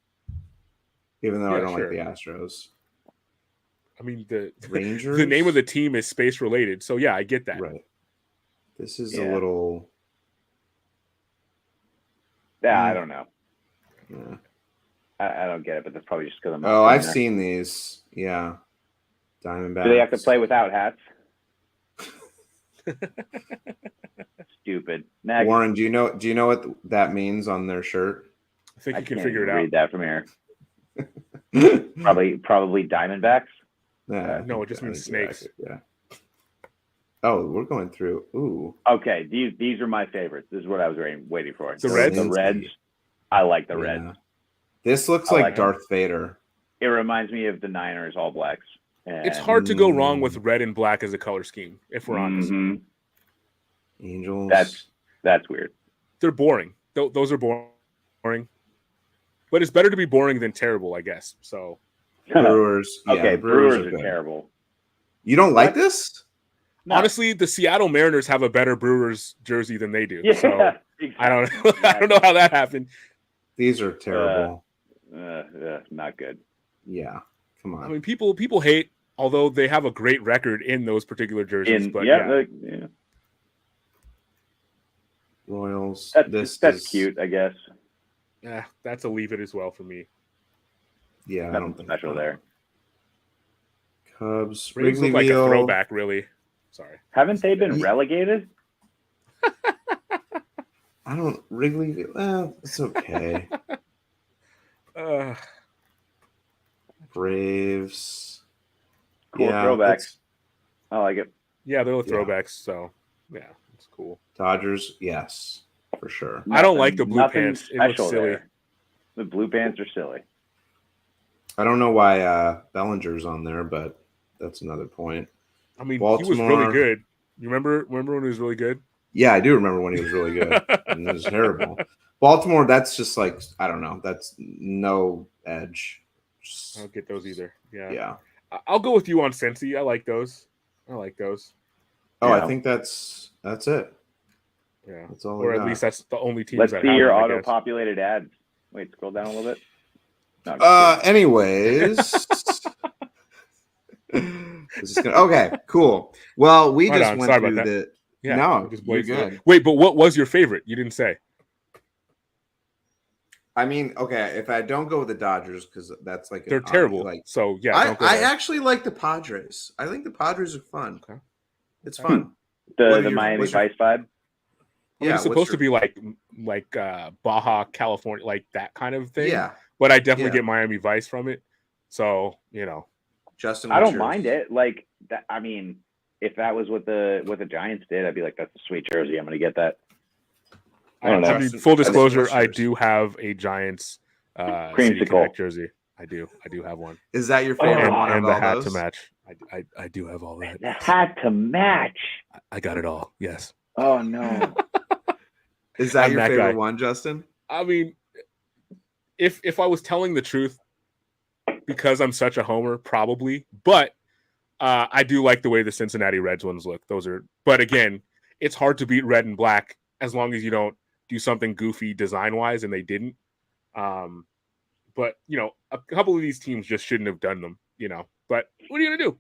Speaker 1: even though I
Speaker 3: Yeah,
Speaker 1: don't
Speaker 3: sure.
Speaker 1: like the Astros.
Speaker 3: I mean, the
Speaker 1: Rangers.
Speaker 3: the name of the team is space related, so yeah, I get that.
Speaker 1: Right. This is
Speaker 4: Yeah.
Speaker 1: a little.
Speaker 4: Yeah, I don't know.
Speaker 1: Yeah.
Speaker 4: I don't get it, but that's probably just because I'm. not
Speaker 1: Oh,
Speaker 4: from
Speaker 1: I've
Speaker 4: there.
Speaker 1: seen these. Yeah. Diamondbacks.
Speaker 4: Do they have to play without hats? Stupid. Next.
Speaker 1: Warren, do you know what that means on their shirt?
Speaker 3: I think
Speaker 4: I
Speaker 3: you can
Speaker 4: can't
Speaker 3: figure it
Speaker 4: even
Speaker 3: out.
Speaker 4: read that from here.
Speaker 1: yeah,
Speaker 4: Probably Diamondbacks.
Speaker 3: No, it just
Speaker 1: I
Speaker 3: means
Speaker 1: think you're
Speaker 3: snakes.
Speaker 1: accurate, yeah. Oh, we're going through. Ooh.
Speaker 4: Okay, these are my favorites. This is what I was waiting for.
Speaker 3: The Reds?
Speaker 4: The Reds. I like the
Speaker 1: Yeah.
Speaker 4: Reds.
Speaker 1: This looks
Speaker 4: I
Speaker 1: like
Speaker 4: like 'em.
Speaker 1: Darth Vader.
Speaker 4: It reminds me of the Niners All Blacks.
Speaker 3: It's hard to go wrong with red and black as a color scheme, if we're honest.
Speaker 4: Mhm.
Speaker 1: Angels.
Speaker 4: That's weird.
Speaker 3: They're boring. Those are boring. But it's better to be boring than terrible, I guess. So
Speaker 1: Brewers. Yeah,
Speaker 4: Okay,
Speaker 1: the Brewers
Speaker 4: Brewers are
Speaker 1: good.
Speaker 4: terrible.
Speaker 1: You don't like
Speaker 4: What?
Speaker 1: this?
Speaker 4: No.
Speaker 3: honestly, the Seattle Mariners have a better Brewers jersey than they do.
Speaker 4: Yeah,
Speaker 3: So
Speaker 4: exactly.
Speaker 3: I don't I don't know how that happened.
Speaker 1: These are terrible.
Speaker 4: Not good.
Speaker 1: Yeah. Come on.
Speaker 3: I mean, people hate, although they have a great record in those particular jerseys. But yeah,
Speaker 1: Royals.
Speaker 4: That's cute, I guess.
Speaker 3: yeah, that's a leave it as well for me.
Speaker 1: Yeah, I
Speaker 4: Nothing
Speaker 1: don't think
Speaker 4: special
Speaker 1: so.
Speaker 4: there.
Speaker 1: Cubs.
Speaker 3: Braves look like a
Speaker 1: Wrigleyville.
Speaker 3: throwback, really. Sorry.
Speaker 4: Haven't they been
Speaker 1: Ye-
Speaker 4: relegated?
Speaker 1: I don't Wrigleyville. It's okay.
Speaker 3: Uh,
Speaker 1: Braves.
Speaker 4: Cool
Speaker 1: Yeah,
Speaker 4: throwback.
Speaker 1: it's-
Speaker 4: I like it.
Speaker 3: yeah, they're
Speaker 1: Yeah.
Speaker 3: throwbacks. So yeah, it's cool.
Speaker 1: Dodgers. Yes, for sure.
Speaker 3: I don't like the blue
Speaker 4: Nothing
Speaker 3: pants. It looks
Speaker 4: special
Speaker 3: silly.
Speaker 4: there. The blue pants are silly.
Speaker 1: I don't know why Bellinger's on there, but that's another point.
Speaker 3: I mean, he was
Speaker 1: Baltimore.
Speaker 3: really good. You remember when he was really good?
Speaker 1: Yeah, I do remember when he was really good. And it was terrible. Baltimore, that's just like, I don't know. That's no edge.
Speaker 3: I don't get those either. Yeah.
Speaker 1: Yeah.
Speaker 3: I'll go with you on Cincy. I like those.
Speaker 1: Oh,
Speaker 4: Yeah.
Speaker 1: I think that's it.
Speaker 3: Yeah.
Speaker 1: That's all.
Speaker 3: Or
Speaker 1: I
Speaker 3: at
Speaker 1: got.
Speaker 3: least that's the only teams
Speaker 4: Let's
Speaker 3: that
Speaker 4: see
Speaker 3: have
Speaker 4: your
Speaker 3: them, I guess.
Speaker 4: auto-populated ads. Wait, scroll down a little bit. No, I'm just kidding.
Speaker 1: Anyways. This is gonna, okay, cool. Well, we
Speaker 3: Right
Speaker 1: just
Speaker 3: on.
Speaker 1: went
Speaker 3: Sorry about
Speaker 1: through
Speaker 3: that.
Speaker 1: the.
Speaker 3: Yeah,
Speaker 1: No,
Speaker 3: just
Speaker 1: you're
Speaker 3: wait for it.
Speaker 1: good.
Speaker 3: Wait, but what was your favorite? You didn't say.
Speaker 1: I mean, okay, if I don't go with the Dodgers, because that's like
Speaker 3: They're terrible.
Speaker 1: Like,
Speaker 3: So yeah,
Speaker 1: I
Speaker 3: don't go
Speaker 1: I
Speaker 3: there.
Speaker 1: actually like the Padres. I think the Padres are fun.
Speaker 3: Okay.
Speaker 1: It's fun.
Speaker 4: The
Speaker 1: What are
Speaker 4: the
Speaker 1: your-
Speaker 4: Miami
Speaker 1: what's your-
Speaker 4: Vice vibe.
Speaker 3: I mean, it's
Speaker 1: what's
Speaker 3: supposed to
Speaker 1: your-
Speaker 3: be like Baja California, like that kind of thing.
Speaker 1: Yeah,
Speaker 3: But I definitely
Speaker 1: Yeah.
Speaker 3: get Miami Vice from it. So
Speaker 1: Justin.
Speaker 4: I
Speaker 1: what's
Speaker 4: don't
Speaker 1: yours?
Speaker 4: mind it. Like that. I mean, if that was what the Giants did, I'd be like, that's a sweet jersey. I'm gonna get that. I don't know.
Speaker 3: I mean, full disclosure, I do have a Giants City Connect jersey. I do have one.
Speaker 1: Is that your favorite one?
Speaker 3: And
Speaker 1: of
Speaker 3: the
Speaker 1: all
Speaker 3: hat
Speaker 1: those?
Speaker 3: to match. I do have all that.
Speaker 4: The hat to match.
Speaker 3: I got it all. Yes.
Speaker 4: Oh no.
Speaker 1: Is that your favorite
Speaker 3: guy.
Speaker 1: one, Justin?
Speaker 3: I mean, if I was telling the truth, because I'm such a homer, probably. But I do like the way the Cincinnati Reds ones look. But again, it's hard to beat red and black as long as you don't do something goofy design-wise, and they didn't. But, a couple of these teams just shouldn't have done them, But what are you going to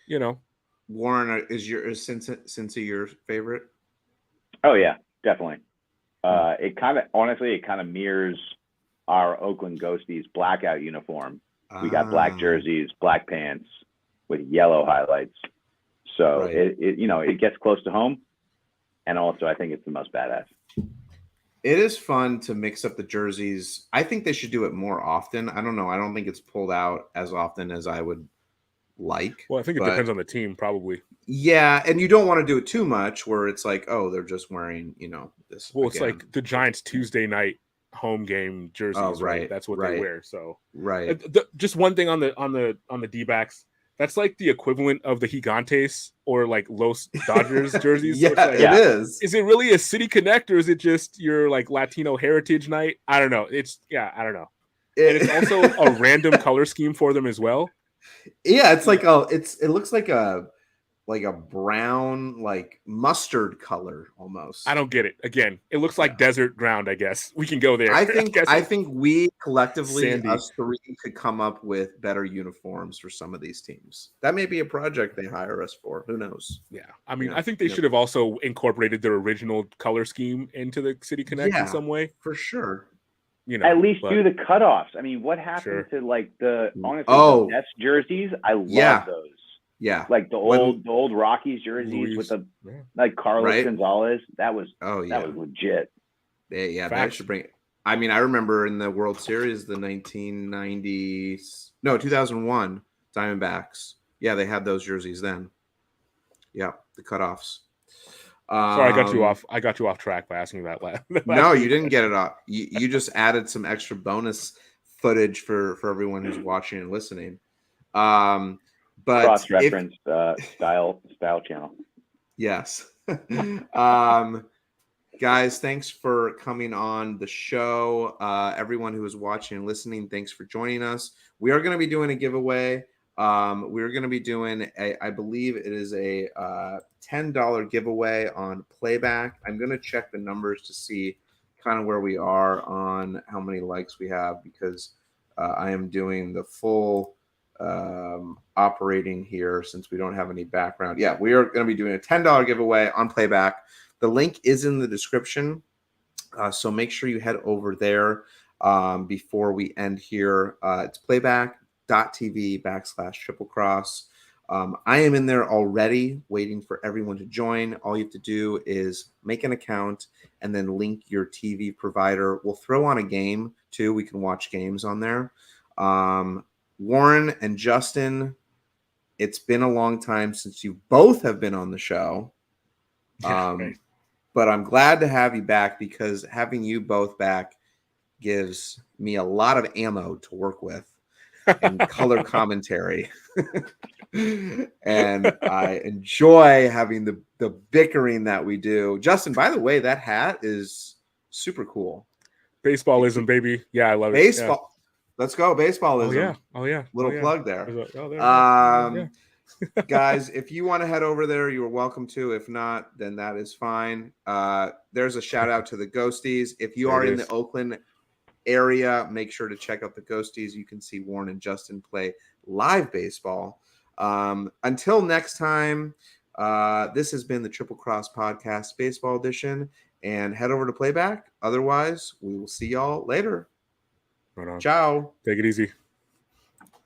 Speaker 3: do?
Speaker 1: Warren, is Cincy your favorite?
Speaker 4: Oh, yeah, definitely. It kind of mirrors our Oakland Ghosties blackout uniform. We got black jerseys, black pants with yellow highlights. So
Speaker 1: right.
Speaker 4: it gets close to home. And also, I think it's the most badass.
Speaker 1: It is fun to mix up the jerseys. I think they should do it more often. I don't know. I don't think it's pulled out as often as I would like.
Speaker 3: Well, I think it depends on the team, probably.
Speaker 1: Yeah, and you don't want to do it too much where it's like, oh, they're just wearing, this.
Speaker 3: Well,
Speaker 1: again.
Speaker 3: It's like the Giants Tuesday night home game jerseys,
Speaker 1: oh,
Speaker 3: right? That's what they wear. So
Speaker 1: right.
Speaker 3: Just one thing on the D-backs. That's like the equivalent of the Gigantes or like Los Dodgers jerseys.
Speaker 1: Yeah,
Speaker 3: so like,
Speaker 1: it is.
Speaker 3: Is it really a City Connect or is it just your like Latino heritage night? I don't know. I don't know. And it's also a random color scheme for them as well.
Speaker 1: Yeah, it's like it looks like a brown, like mustard color almost.
Speaker 3: I don't get it. Again, it looks like desert ground, I guess. We can go there.
Speaker 1: I think we collectively,
Speaker 3: Sandy.
Speaker 1: us three, could come up with better uniforms for some of these teams. That may be a project they hire us for. Who knows?
Speaker 3: Yeah. I mean, I think they should have also incorporated their original color scheme into the City Connect in some way.
Speaker 1: For sure.
Speaker 4: At least do the cutoffs. I mean, what happened to like the best jerseys? I love those.
Speaker 1: Yeah,
Speaker 4: like the old Rockies jerseys with the like Carlos Gonzalez. That was that was legit.
Speaker 1: Yeah, that should bring. I mean, I remember in the World Series, the 2001 Diamondbacks. Yeah, they had those jerseys then. Yeah, the cutoffs.
Speaker 3: Sorry, I got you off track by asking that last.
Speaker 1: No, you didn't get it off. You just added some extra bonus footage for everyone who's watching and listening. But
Speaker 4: cross-reference style channel.
Speaker 1: Yes. Guys, thanks for coming on the show. Everyone who is watching and listening, thanks for joining us. We are going to be doing a giveaway. We're going to be doing I believe it is a $10 giveaway on PlayBack. I'm going to check the numbers to see kind of where we are on how many likes we have, because I am doing the full operating here since we don't have any background. Yeah, we are going to be doing a $10 giveaway on PlayBack. The link is in the description, so make sure you head over there before we end here. It's playback.tv/triplecross. I am in there already waiting for everyone to join. All you have to do is make an account and then link your TV provider. We'll throw on a game too. We can watch games on there. Warren and Justin, it's been a long time since you both have been on the show. But I'm glad to have you back, because having you both back gives me a lot of ammo to work with in color commentary. And I enjoy having the bickering that we do. Justin, by the way, that hat is super cool.
Speaker 3: Baseballism, baby. Yeah, I love it.
Speaker 1: Baseball. Yeah. Let's go. Baseballism.
Speaker 3: Oh, yeah.
Speaker 1: Little plug there.
Speaker 3: There.
Speaker 1: Guys, if you want to head over there, you're welcome to. If not, then that is fine. There's a shout out to the Ghosties. If you are in the Oakland area, make sure to check out the Ghosties. You can see Warren and Justin play live baseball. Until next time, this has been the Triple Cross Podcast Baseball Edition, and head over to PlayBack. Otherwise, we will see y'all later.
Speaker 3: Right on.
Speaker 1: Ciao.
Speaker 3: Take it easy.